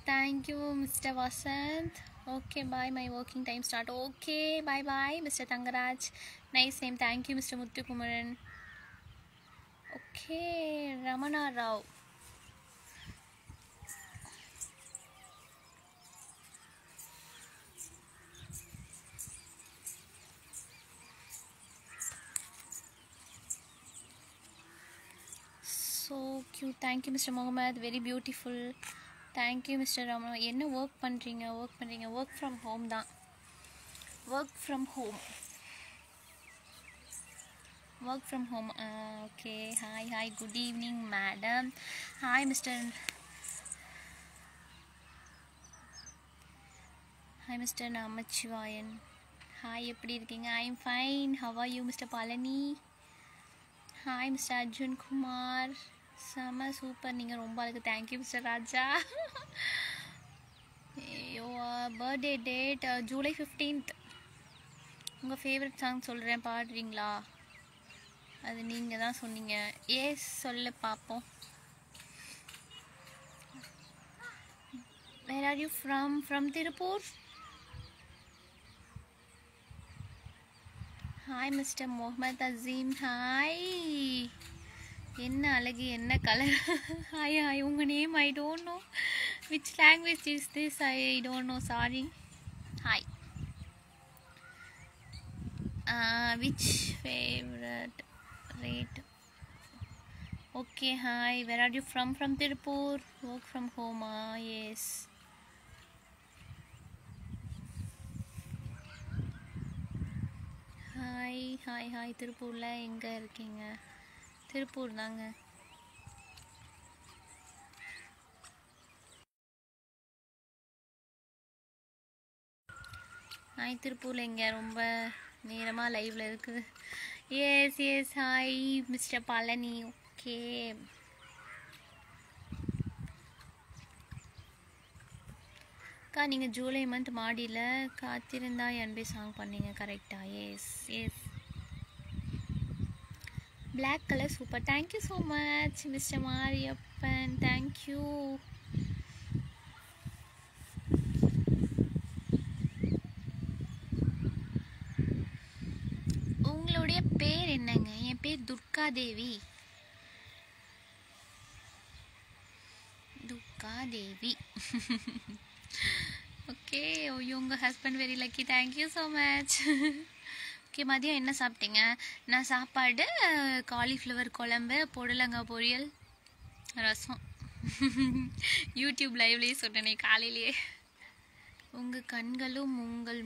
A: Thank you mister Vasanth. Okay bye, my working time start. Okay bye bye mister Thangaraj. Nice name. Thank you mister Muthukumaran. Okay Ramana Rao. So cute. Thank you mister Muhammad. Very beautiful. Thank you mister Ramana. என்ன ஒர்க் பண்ணுறீங்க? ஒர்க் ஃப்ரம் ஹோம் தான். Work from home. Okay. Hi good evening madam. Hi mister Namachivayan. Hi, எப்படி இருக்கீங்க? I am fine. How are you mister Palani? Hi mister Arjun Kumar. செம super. நீங்கள் ரொம்ப அழகு. Thank you mister ராஜா. ஐயோ, பர்த்டே டேட் ஜூலை 15th. உங்கள் ஃபேவரட் சாங் சொல்கிறேன், பாடுறீங்களா? அது நீங்கள் தான் சொன்னீங்க. சொல்ல பார்ப்போம். Where are you from Tiruppur. Hi mister Mohammed Aseem. Hi. என்ன அழகு, என்ன கலர். ஹாய் உங்கள் name I don't know. Which language is this? I don't know, sorry. Hi. Which favourite rate? Okay. Hi. Where are you from Tiruppur. Work from ஹோமா? Yes. Hi. திருப்பூரில் எங்கே இருக்கீங்க? திருப்பூர் தாங்க. Hi. திருப்பூரில் எங்கே? ரொம்ப நேரமாக லைவில் இருக்குது. Yes. Hi mister Palani. Okay. அக்கா, நீங்கள் ஜூலை மந்த் மாடியில் காத்திருந்தா என்பே சாங் பண்ணீங்க கரெக்டா? S. Black color super. Thank you so much Mr. Mariappan. Thank you. உங்களுடைய பேர் என்னங்க? என் பேர் துர்கா தேவி. ஓகே. உங்கள் husband very lucky. Thank you so much. Okay. மதியம் என்ன சாப்பிட்டீங்க? நான் சாப்பாடு காலிஃப்ளவர் குழம்பு, புடலங்காய் பொரியல், ரசம். யூடியூப் லைவ்லேயே சொன்னேனே காலையிலேயே. உங்கள் கண்களும் உங்கள்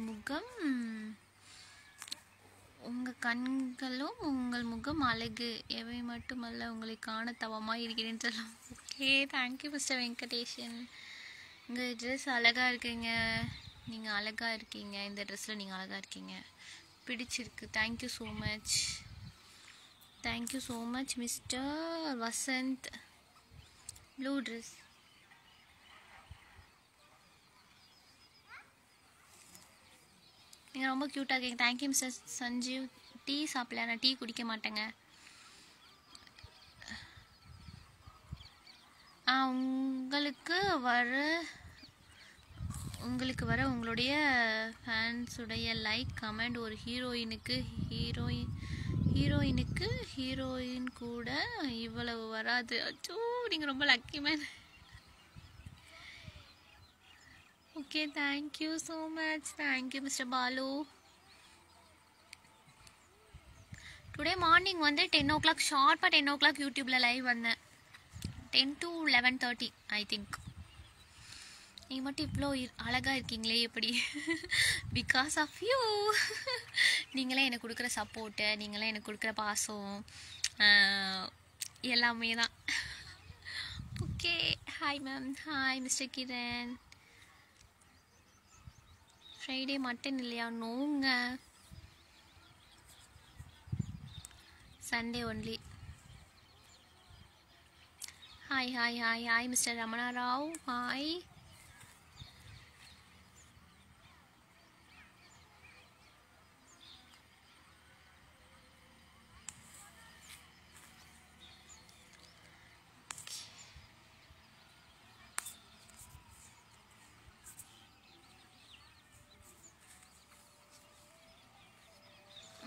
A: முகம் அழகு. எவை மட்டுமல்ல, உங்களை காண தவமாக இருக்கிறேன்னு சொல்லலாம். ஓகே. Thank you mister Venkatesan. உங்கள் ட்ரெஸ் அழகாக இருக்குங்க. நீங்கள் அழகாக இருக்கீங்க. இந்த ட்ரெஸ்ஸில் நீங்கள் அழகாக இருக்கீங்க. பிடிச்சிருக்கு. Thank you so much mister Vasanth. Blue dress. நீங்கள் ரொம்ப க்யூட்டாக இருக்கீங்க. Thank you mister Sanjeev. டீ சாப்பிடல, நான் டீ குடிக்க மாட்டேங்க. உங்களுக்கு வர உங்களுடைய ஃபேன்ஸுடைய லைக் கமெண்ட் ஒரு ஹீரோயினுக்கு கூட இவ்வளவு வராது. அச்சோ, நீங்கள் ரொம்ப lucky man. Okay. Thank you so much. Thank you mister Balu. Today morning வந்து 10 o'clock ஷார்ப்பாக 10 o'clock யூடியூப்பில் லைவ் வந்தேன். 10 to 11:30 ஐ திங்க். நீங்கள் மட்டும் இவ்வளோ அழகாக இருக்கீங்களே எப்படி? Because of you. நீங்களே எனக்கு கொடுக்குற சப்போர்ட்டு, நீங்களே எனக்கு கொடுக்குற பாசம், எல்லாமே தான். Okay, hi ma'am. Hi mister Kiran. Friday mutton இல்லையா? நோங்க, Sunday only. Hi hi hi hi mister Ramana Rao. Hi.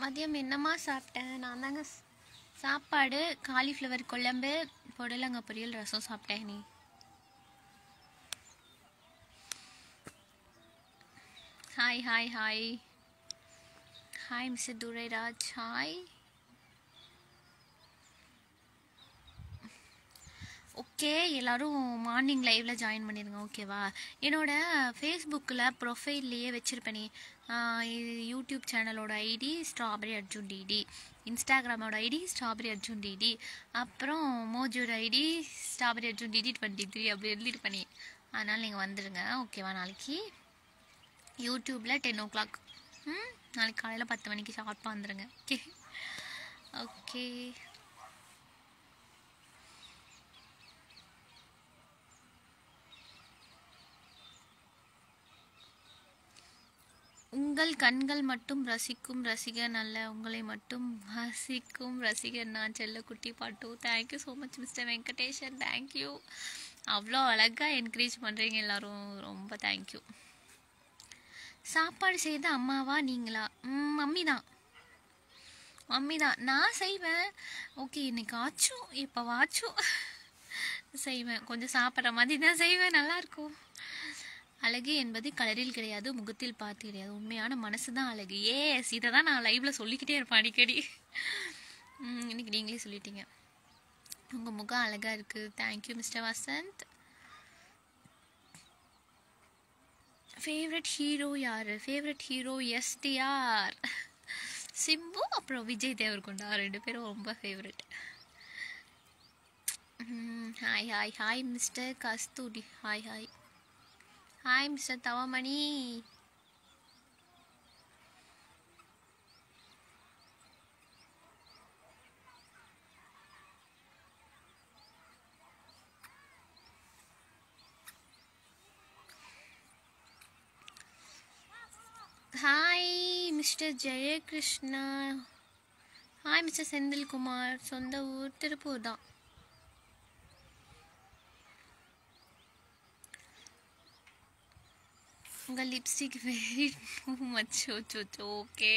A: மதியம் என்னம்மா சாப்பிட்டேன்? நான் தாங்க சாப்பாடு காலிஃப்ளவர் குழம்பு, புடலங்க பொரியல், ரசம் சாப்பிட்டேன். நீ? Hi hi hi hi mister Durairaj. Hi. Okay, எல்லோரும் மார்னிங் லைவில் ஜாயின் பண்ணிடுங்க, ஓகேவா? என்னோடய ஃபேஸ்புக்கில் ப்ரொஃபைல்லையே வச்சுருப்பேனே, யூடியூப் சேனலோட ஐடி ஸ்ட்ராபெரி அர்ஜுன் டிடி, இன்ஸ்டாகிராமோட ஐடி ஸ்ட்ராபெரி அர்ஜுன் டிடி, அப்புறம் மோஜோட ஐடி ஸ்ட்ராபெரி அர்ஜுன் டிடி 23 அப்படி எழுதிட்டு பண்ணி. அதனால் நீங்கள் வந்துடுங்க, ஓகேவா? நாளைக்கு யூடியூப்பில் 10 o'clock, நாளைக்கு காலையில் 10 மணிக்கு ஷார்ப்பாக வந்துடுங்க. Okay okay. உங்கள் கண்கள் மட்டும் ரசிக்கும் ரசிகன் அல்ல, உங்களை மட்டும் ரசிக்கும் ரசிகன் நான். செல்லக்குட்டி பாட்டு. Thank you so much mister Venkatesan. Thank you, அவ்வளோ அழகாக என்கரேஜ் பண்ணுறீங்க எல்லோரும், ரொம்ப தேங்க்யூ. சாப்பாடு செய்த அம்மாவா நீங்களா? மம்மி தான், மம்மி தான். நான் செய்வேன், ஓகே, இன்னைக்காச்சும் எப்போவாச்சும் செய்வேன். கொஞ்சம் சாப்பிட்ற மாதிரி தான் செய்வேன், நல்லாயிருக்கும். அழகு என்பது கலரில் கிடையாது, முகத்தில் பார்த்து கிடையாது, உண்மையான மனசு தான் அழகு. ஏஸ், இதை தான் நான் லைவில் சொல்லிக்கிட்டே இருப்பேன் அடிக்கடி. இன்னைக்கு நீங்களே சொல்லிட்டீங்க. உங்கள் முகம் அழகாக இருக்குது. Thank you mister Vasanth. Favourite hero யார்? ஃபேவரட் ஹீரோ எஸ்டிஆர், சிம்பு, அப்புறம் விஜய் தேவர்கொண்டா, 2 பேரும் ரொம்ப favourite. Hi hi hi mister Kasthuri. Hi hi hi mister Thavamani. Hi mister Jayakrishna. Hi mister Senthilkumar. சொந்த ஊர் திருப்பூர் தான். உங்கள் lipstick very much. Okay,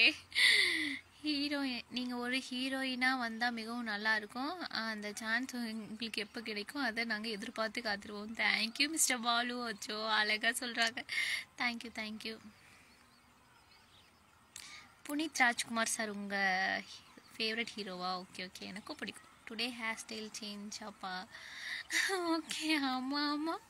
A: heroine, நீங்கள் ஒரு ஹீரோயினாக வந்தால் மிகவும் நல்லாயிருக்கும். அந்த சான்ஸ் உங்களுக்கு எப்போ கிடைக்கும் அதை நாங்கள் எதிர்பார்த்து காத்துருவோம். Thank you mister Balu. அச்சோ, அழகாக சொல்கிறாங்க. Thank you thank you. Puneeth Rajkumar sir உங்கள் ஃபேவரட் ஹீரோவா? ஓகே ஓகே, எனக்கும் பிடிக்கும். டுடே ஹேர் ஸ்டைல் சேஞ்ச் அப்பா. ஓகே, ஆமாம் ஆமாம்.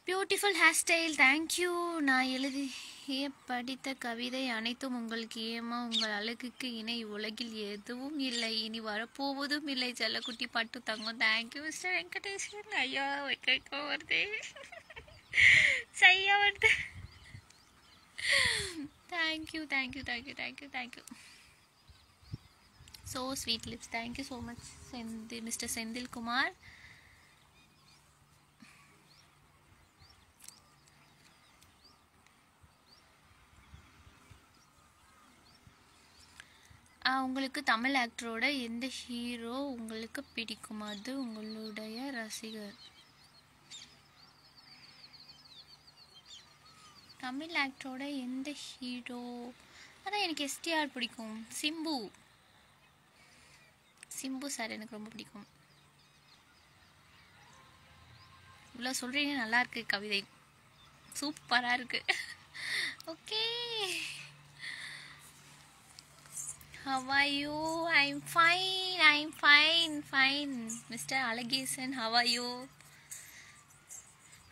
A: Beautiful hair style, thank you. நான் எழுதிய படித்த கவிதை அனைத்தும் உங்களுக்கு ஏமா? உங்கள் அழகுக்கு இணை உலகில் எதுவும் இல்லை, இனி வரப்போவதும் இல்லை. செல்லக்குட்டி பட்டு தங்கம். Thank you mister Venkatesan. ஐயா, வைக்க வருது, செய்ய வருது. Thank you thank you thank you thank you thank you. So sweet lips. Thank you so much mister Senthilkumar. உங்களுக்கு தமிழ் ஆக்டரோட எந்த ஹீரோ உங்களுக்கு பிடிக்கும்? அது உங்களுடைய ரசிகர். தமிழ் ஆக்டரோட எந்த ஹீரோ? அதான் எனக்கு எஸ்டிஆர் பிடிக்கும். சிம்பு, சிம்பு சார் எனக்கு ரொம்ப பிடிக்கும். இவ்வளோ சொல்கிறீங்க, நல்லா இருக்கு கவிதை, சூப்பராக இருக்கு. Okay, how are you? I'm fine. Mr. Alagesan, how are you?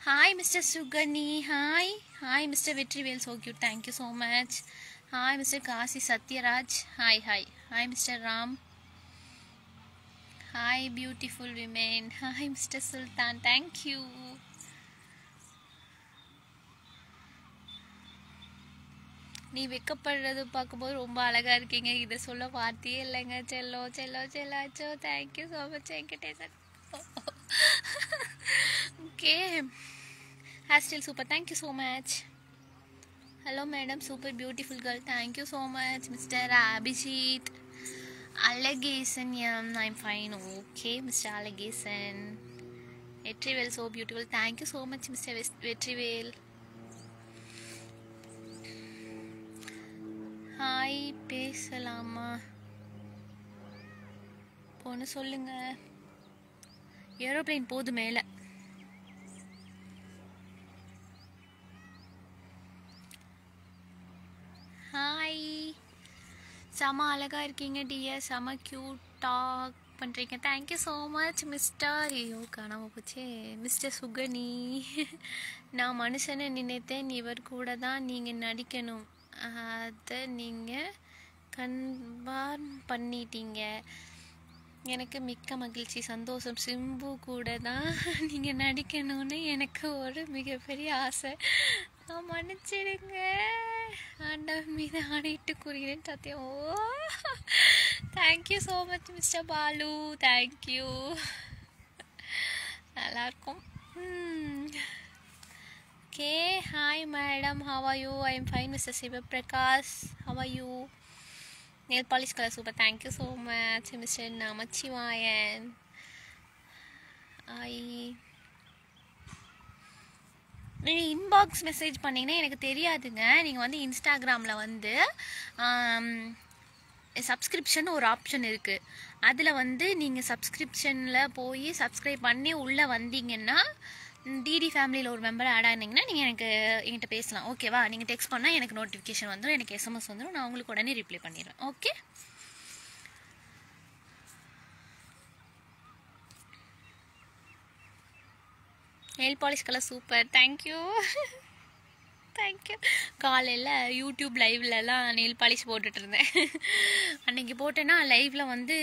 A: Hi Mr. Sugani, hi Mr. Vetrivel, so cute, thank you so much. Hi Mr. Kasi Satyaraj, hi Mr. Ram, hi beautiful women, hi Mr. Sultan, thank you. நீ வெக்கப்படுறது பார்க்கும்போது ரொம்ப அழகா இருக்கீங்க, இதை சொல்ல வார்த்தையே இல்லைங்க. செல்லாச்சோ, thank you so much Venkatesan. Okay, hair style super, thank you so much. Hello madam, super beautiful girl, thank you so much. Mister Abhijith Alagesan, I'm fine. Okay mister Alagesan. Vetrivel, so beautiful, thank you so much mister Vetrivel. Hi, பேசலாமா பொண்ணு சொல்லுங்க. ஏரோப்ளைன் போது மேலே. Hi, செம அழகா இருக்கீங்க dear, செம க்யூட்டாக பண்ணுறீங்க, தேங்க்யூ ஸோ மச் மிஸ்டர். ஐயோ காணாமல் போச்சே, மிஸ்டர் சுகனி. நான் மனுஷனை நினைத்தேன், இவர் கூட தான் நீங்கள் நடிக்கணும், அதை நீங்கள் கன்ஃபார்ம் பண்ணிட்டீங்க, எனக்கு மிக்க மகிழ்ச்சி, சந்தோஷம். சிம்பு கூட தான் நீங்கள் நடிக்கணும்னு எனக்கு ஒரு மிகப்பெரிய ஆசை, மன்னிச்சிடுங்க, ஆண்டவன் மீது ஆணையிட்டு கூறுகிறேன் சத்தியம். Oh, thank you so much mister Balu, thank you, நல்லாயிருக்கும். Okay, hi madam, how are you? I am fine, Mr. Siva Prakash, how are you? Nail polish color super, thank you so much Mr. Namachivayan. நீங்கள் inbox message பண்ணிங்கன்னா எனக்கு தெரியாதுங்க. நீங்கள் வந்து இன்ஸ்டாகிராமில் வந்து subscription ஒரு ஆப்ஷன் இருக்குது, அதில் வந்து நீங்கள் சப்ஸ்கிரிப்ஷனில் போய் சப்ஸ்கிரைப் பண்ணி உள்ளே வந்தீங்கன்னா டிடி ஃபேமிலியில் ஒரு மெம்பர் ஆட் ஆனீங்கன்னா நீங்கள் என்கிட்ட பேசலாம், ஓகேவா? நீங்கள் டெக்ஸ்ட் பண்ணால் எனக்கு நோட்டிஃபிகேஷன் வந்துடும், எனக்கு எஸ்எம்எஸ் வந்துடும், நான் உங்களுக்கு உடனே ரிப்ளை பண்ணிடுவேன். Okay, nail polish colour super, thank you. காலையில் யூடியூப் லைவ்லலாம் நெயில் பாலிஷ் போட்டுட்டு இருந்தேன். அன்றைக்கி போட்டேன்னா லைவில் வந்து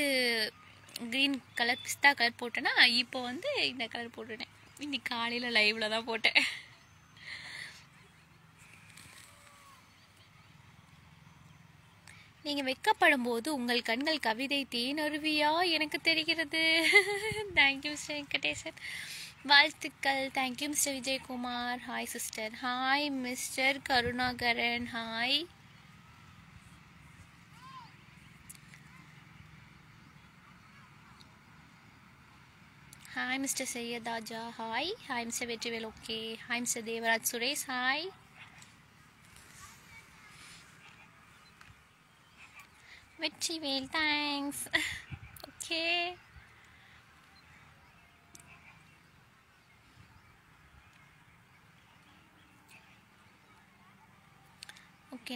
A: க்ரீன் கலர் பிஸ்தா கலர் போட்டேன்னா, இப்போ வந்து இந்த கலர் போட்டுட்டேன். இன்னைக்கு காலையில் லைவில் தான் போட்டேன். நீங்கள் வெக்கப்படும் போது உங்கள் கண்கள் கவிதை தேனருவியா எனக்கு தெரிகிறது. தேங்க்யூ மிஸ்டர் வெங்கடேசன், வாழ்த்துக்கள். Thank you mister Vijayakumar, hi sister. Hi mister Karunakaran, hi. Hi Mr. Sayyid Aja, hi Mr. Vetrivel, okay, hi Mr. Devaraj Suresh, hi. Vetrivel, thanks. Okay,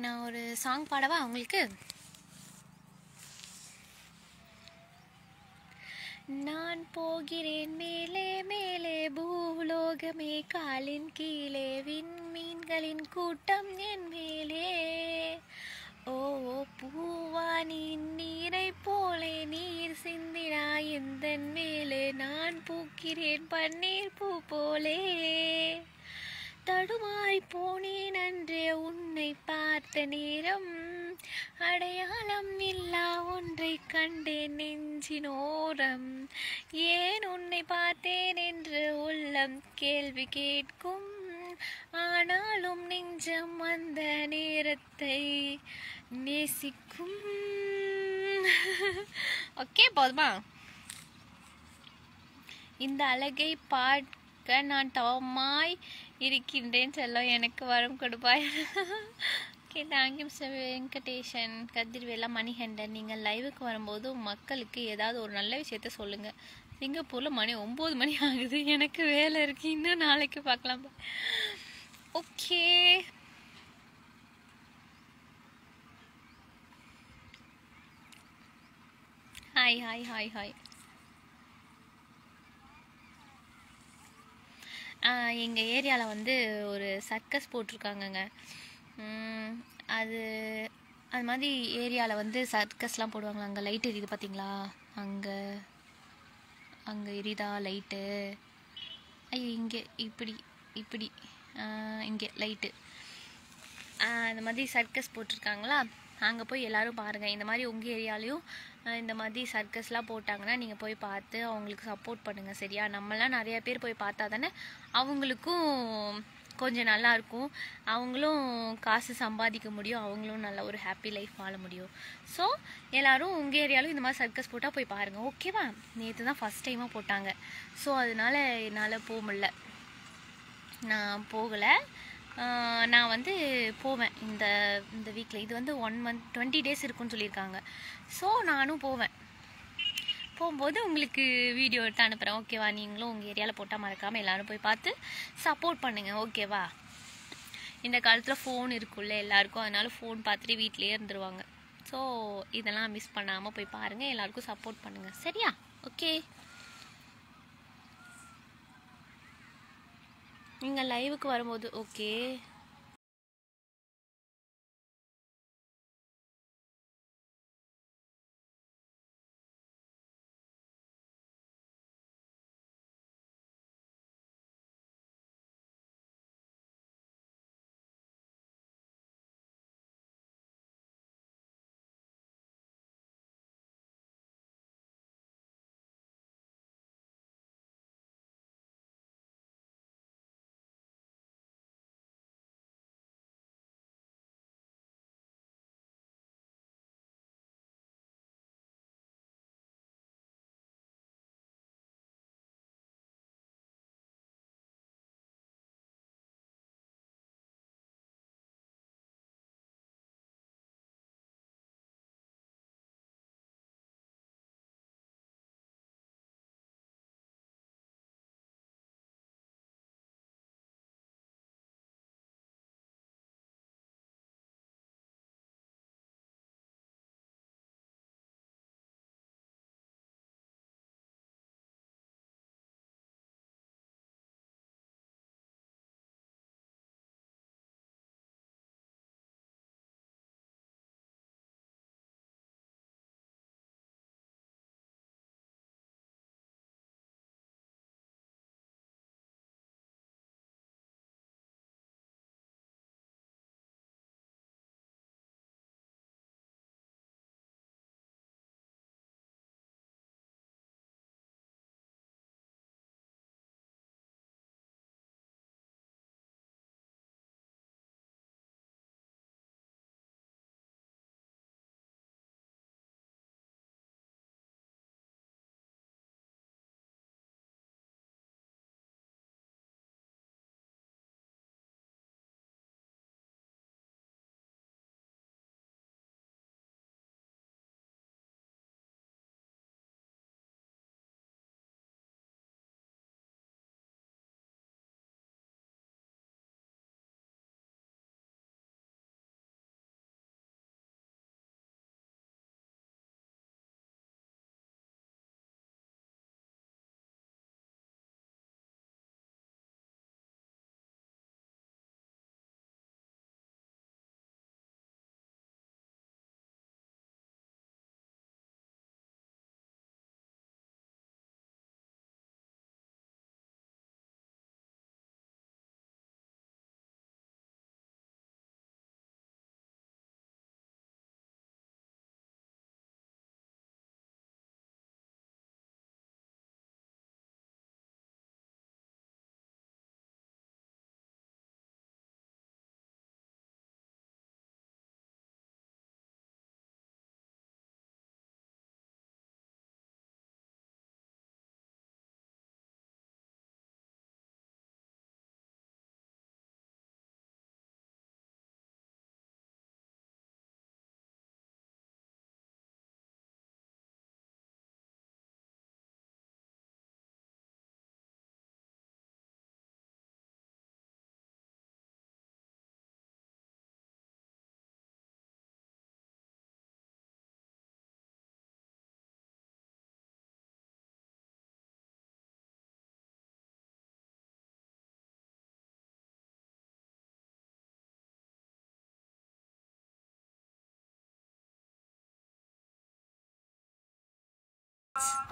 A: நான் ஒரு சாங் பாடவா உங்களுக்கு? நான் போகிறேன் மேலே மேலே பூலோகமே காலின் கீழே, விண்மீன்களின் கூட்டம் என் மேலே, ஓ பூவானின் நீரை போலே நீர் சிந்தினாய் எந்தன் மேலே, நான் பூக்கிறேன் பன்னீர் பூ போலே, தடுமாறி போனேன் அன்றே உன்னை பார்த்த நேரம், அடையாளம் இல்லா ஒன்றை கண்டேன் நெஞ்சினோரம், ஏன் உன்னை பார்த்தேன் என்று உள்ளம் கேள்வி கேட்கும், ஆனாலும் நெஞ்சம் அந்த நேரத்தை நேசிக்கும். ஓகே, போதுமா? இந்த அழகை பார்க்க நான் தவமாய் இருக்கின்றேன், செல்லம் எனக்கு வரம் கொடுப்பாய். Okay, thank you mister Venkatesan. கதிர்வேலா மணிகண்டன், நீங்கள் லைவுக்கு வரும்போது மக்களுக்கு ஏதாவது ஒரு நல்ல விஷயத்த சொல்லுங்கள், சிங்கப்பூரில் மணி 9 மணி ஆகுது. எனக்கு வேலை இருக்கு, இன்னும் நாளைக்கு பார்க்கலாம். Okay, hi hi hi hi. எங்கள் ஏரியாவில் வந்து ஒரு சர்க்கஸ் போட்டிருக்காங்கங்க. அது அது மாதிரி ஏரியாவில் வந்து சர்க்கஸ்லாம் போடுவாங்களா. அங்கே லைட் எரியுது பார்த்தீங்களா? அங்கே அங்கே எரியுதா லைட்டு? ஐயோ, இங்கே இப்படி இப்படி இங்கே லைட்டு. இந்த மாதிரி சர்க்கஸ் போட்டிருக்காங்களா, அங்கே போய் எல்லோரும் பாருங்கள். இந்த மாதிரி உங்கள் ஏரியாலையும் இந்த மாதிரி சர்க்கஸ்லாம் போட்டாங்கன்னா நீங்கள் போய் பார்த்து அவங்களுக்கு சப்போர்ட் பண்ணுங்கள், சரியா? நம்மளாம் நிறையா பேர் போய் பார்த்தா தானே அவங்களுக்கும் கொஞ்சம் நல்லாயிருக்கும், அவங்களும் காசு சம்பாதிக்க முடியும், அவங்களும் நல்ல ஒரு ஹாப்பி லைஃப் வாழ முடியும். ஸோ எல்லோரும் உங்கள் ஏரியாலும் இந்த மாதிரி சர்க்கஸ் போட்டால் போய் பாருங்கள், ஓகேவா? நேற்று தான் ஃபஸ்ட் டைமாக போட்டாங்க. ஸோ அதனால் என்னால் போக முடியல, நான் போகலை. நான் வந்து போவேன் இந்த இந்த வீக்கில். இது வந்து 1 மந்த் 20 டேஸ் இருக்குன்னு சொல்லியிருக்காங்க. ஸோ நானும் போவேன். போகும்போது உங்களுக்கு வீடியோ எடுத்து அனுப்புகிறேன், ஓகேவா? நீங்களும் உங்கள் ஏரியாவில் போட்டால் மறக்காமல் எல்லோரும் போய் பார்த்து சப்போர்ட் பண்ணுங்கள், ஓகேவா? இந்த காலத்தில் ஃபோன் இருக்குல்ல எல்லாருக்கும், அதனால ஃபோன் பார்த்துட்டு வீட்டிலே இருந்துருவாங்க. ஸோ இதெல்லாம் மிஸ் பண்ணாமல் போய் பாருங்கள், எல்லாருக்கும் சப்போர்ட் பண்ணுங்கள், சரியா? ஓகே, நீங்கள் லைவுக்கு வரும்போது okay.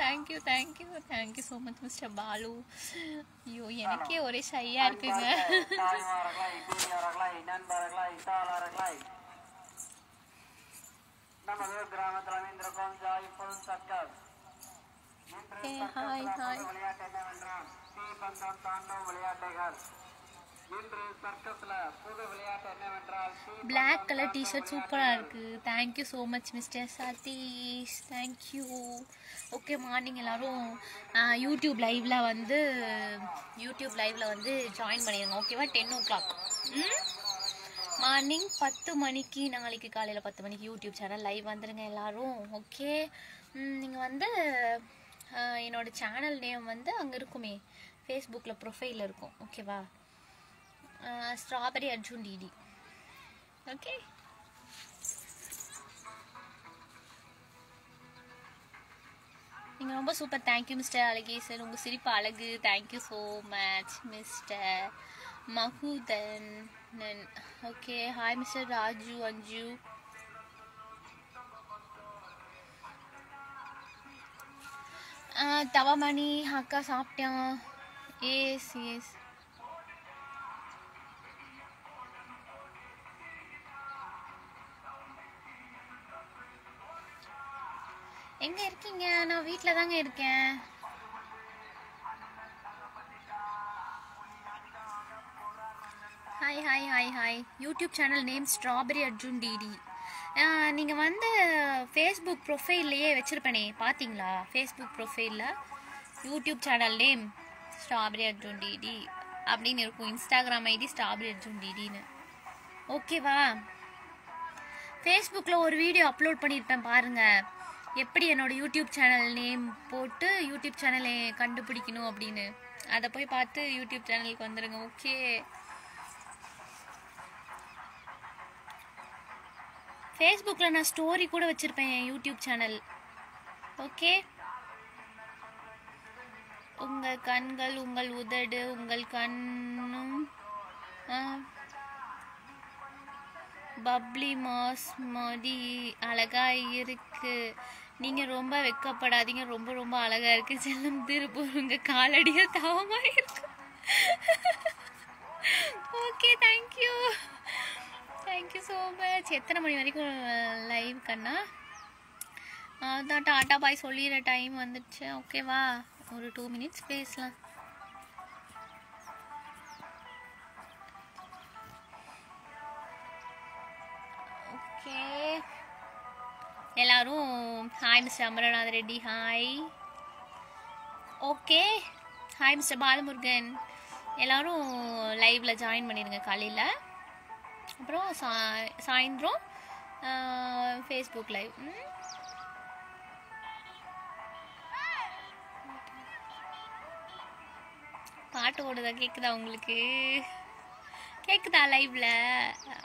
A: Thank you so much mister Balu. ஐயோ எனக்கே ஒரே ஷையா இருக்குங்க. பிளாக் கலர் டிஷர்ட் சூப்பராக இருக்குது. Thank you so much mister Sathish, thank you. Okay, morning எல்லோரும் யூடியூப் லைவில் வந்து ஜாயின் பண்ணிடுங்க ஓகேவா. 10 o'clock மார்னிங் 10 மணிக்கு, நாளைக்கு காலையில் 10 மணிக்கு யூடியூப் சேனல் லைவ் வந்துடுங்க எல்லோரும். ஓகே, நீங்கள் வந்து என்னோடய சேனல் நேம் வந்து அங்கே இருக்குமே, ஃபேஸ்புக்கில் ப்ரொஃபைலில் இருக்கும் ஓகேவா. Strawberry Arjun DD. ஓகே, நீங்கள் ரொம்ப சூப்பர். தேங்க்யூ மிஸ்டர் அழகேசன், உங்கள் சிரிப்பு அழகு. Thank you so much mister Maguthan. Okay, hi mister Raju Anju. Thavamani அக்கா சாப்பிட்டேன். எஸ் எங்க இருக்கீங்க? நான் வீட்டில் தாங்க இருக்கேன். Hi. YouTube channel name strawberry Arjun DD. நீங்கள் வந்து ஃபேஸ்புக் ப்ரொஃபைல்லையே வச்சுருப்பேனே, பார்த்தீங்களா? ஃபேஸ்புக் ப்ரொஃபைலில் YouTube channel name strawberry Arjun DD அப்படின்னு இருக்கும். இன்ஸ்டாகிராம் ஐடி ஸ்ட்ராபெரி அர்ஜுன் டிடின்னு ஓகேவா. ஃபேஸ்புக்கில் ஒரு வீடியோ அப்லோட் பண்ணியிருப்பேன் பாருங்கள், எப்படி என்னோட யூடியூப் சேனல் நேம் போட்டு யூடியூப் சேனலை கண்டுபிடிக்கணும் அப்படின்னு. அதை போய் பார்த்து யூடியூப் சேனலுக்கு வந்துடுங்க. ஓகே, ஃபேஸ்புக்கில் நான் ஸ்டோரி கூட வச்சுருப்பேன் என் யூடியூப் சேனல். ஓகே, உங்கள் கண்கள், உங்கள் உதடு, உங்கள் கண்ணும் பப்ளி மாஸ் மதி அழகா இருக்கு. நீங்க ரொம்ப வெக்கப்படாதீங்க, ரொம்ப ரொம்ப அழகா இருக்கு. செல்லம் திருப்பூர், உங்க காலடியா தாவமா இருக்கு. Okay, thank you so much. எத்தனை மணி வரைக்கும் லைவ் கண்ணா? அதான் டாட்டா பாய் சொல்லிடுற டைம் வந்துடுச்சு ஓகேவா. ஒரு 2 minutes பேசலாம். ஓகே, எல்லாரும் hi mister Amarnath Reddy, hi. Okay, hi mister Balamurugan. எல்லாரும் லைவில் ஜாயின் பண்ணிடுங்க காலையில். அப்புறம் சாயந்தரம் ஃபேஸ்புக் லைவ். பாட்டு ஓடுதா? கேட்குதா உங்களுக்கு? கேட்குதா? லைவில்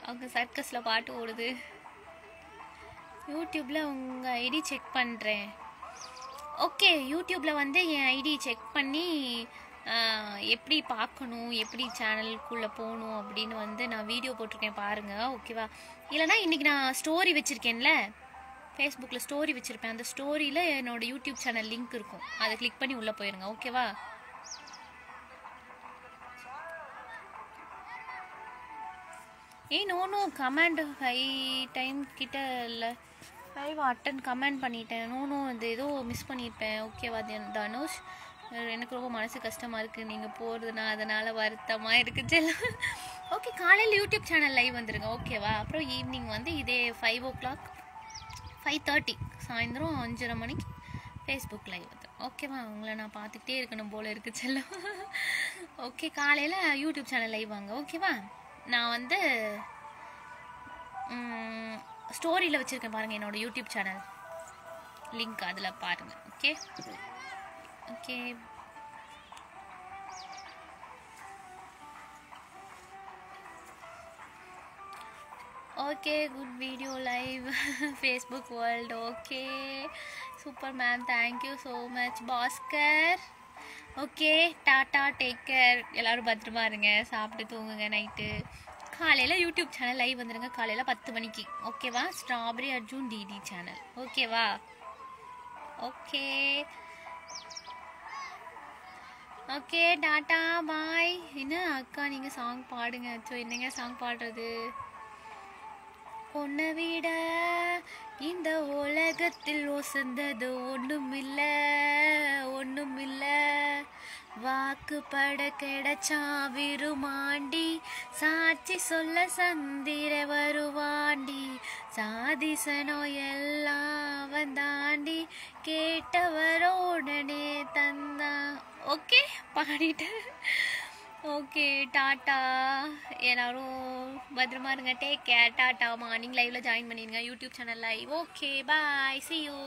A: அவங்க சர்க்கஸில் பாட்டு ஓடுது. யூடியூப்பில் உங்கள் ஐடி செக் பண்ணுறேன். ஓகே, யூடியூப்பில் வந்து என் ஐடி செக் பண்ணி எப்படி பார்க்கணும், எப்படி சேனலுக்குள்ளே போகணும் அப்படின்னு வந்து நான் வீடியோ போட்டிருக்கேன் பாருங்கள் ஓகேவா. இல்லைனா இன்றைக்கி நான் ஸ்டோரி வச்சுருக்கேன்ல, ஃபேஸ்புக்கில் ஸ்டோரி வச்சுருப்பேன். அந்த ஸ்டோரியில் என்னோடய யூடியூப் சேனல் லிங்க் இருக்கும், அதை கிளிக் பண்ணி உள்ளே போயிருங்க ஓகேவா. நோ கமெண்ட் 5 டைம் கிட்ட இல்லை, 5 அட்டன் கமெண்ட் பண்ணிட்டேன். நோ இது ஏதோ மிஸ் பண்ணியிருப்பேன் ஓகேவா தனுஷ். எனக்கு ரொம்ப மனசு கஷ்டமாக இருக்குது நீங்கள் போகிறதுனா, அதனால் வருத்தமாக இருக்குது செல்லம். ஓகே, காலையில் யூடியூப் சேனல் லைவ் வந்துடுங்க ஓகேவா. அப்புறம் ஈவினிங் வந்து இதே 5 o'clock 5:30 சாயந்தரம் 5:30 மணிக்கு ஃபேஸ்புக் லைவ் வந்துடும் ஓகேவா. உங்களை நான் பார்த்துக்கிட்டே இருக்கணும் போல் இருக்குது செல்லம். ஓகே, காலையில் யூடியூப் சேனல் லைவ் வாங்க ஓகேவா. நான் வந்து ஸ்டோரியில் வச்சுருக்கேன் பாருங்கள் என்னோடய யூடியூப் சேனல் லிங்க், அதில் பாருங்கள் okay. Okay, okay, good video live Facebook world. Okay, super ma'am, thank you so much Bhaskar. Okay, tata, take care. எல்லோரும் பத்திரமா இருங்க, சாப்பிட்டு தூங்குங்க. நைட்டு காலையில் யூடியூப் சேனல் லைவ் வந்துடுங்க காலையில் 10 மணிக்கு ஓகேவா. ஸ்ட்ராபெரி அர்ஜுன் டிடி சேனல் ஓகேவா. ஓகே ஓகே டாட்டா பாய். என்ன அக்கா நீங்கள் சாங் பாடுங்க. ஸோ என்னங்க சாங் பாடுறது? உன்னை விட இந்த உலகத்தில் ஒசந்தது ஒன்றுமில்ல ஒன்றுமில்ல, வாக்குப்பட கிடைச்சா விருமாண்டி, சாட்சி சொல்ல சந்திர வருவாண்டி, சாதிசனோ எல்லாம் வந்தாண்டி, கேட்டவரோ உடனே தந்தா. ஓகே பாடிட்டு ஓகே டாட்டா. எல்லாரும் பத்திரமா இருங்க. Take care. டாட்டா. மார்னிங் லைவ்ல ஜாயின் பண்ணிடுங்க YouTube channel live. Okay bye, see you.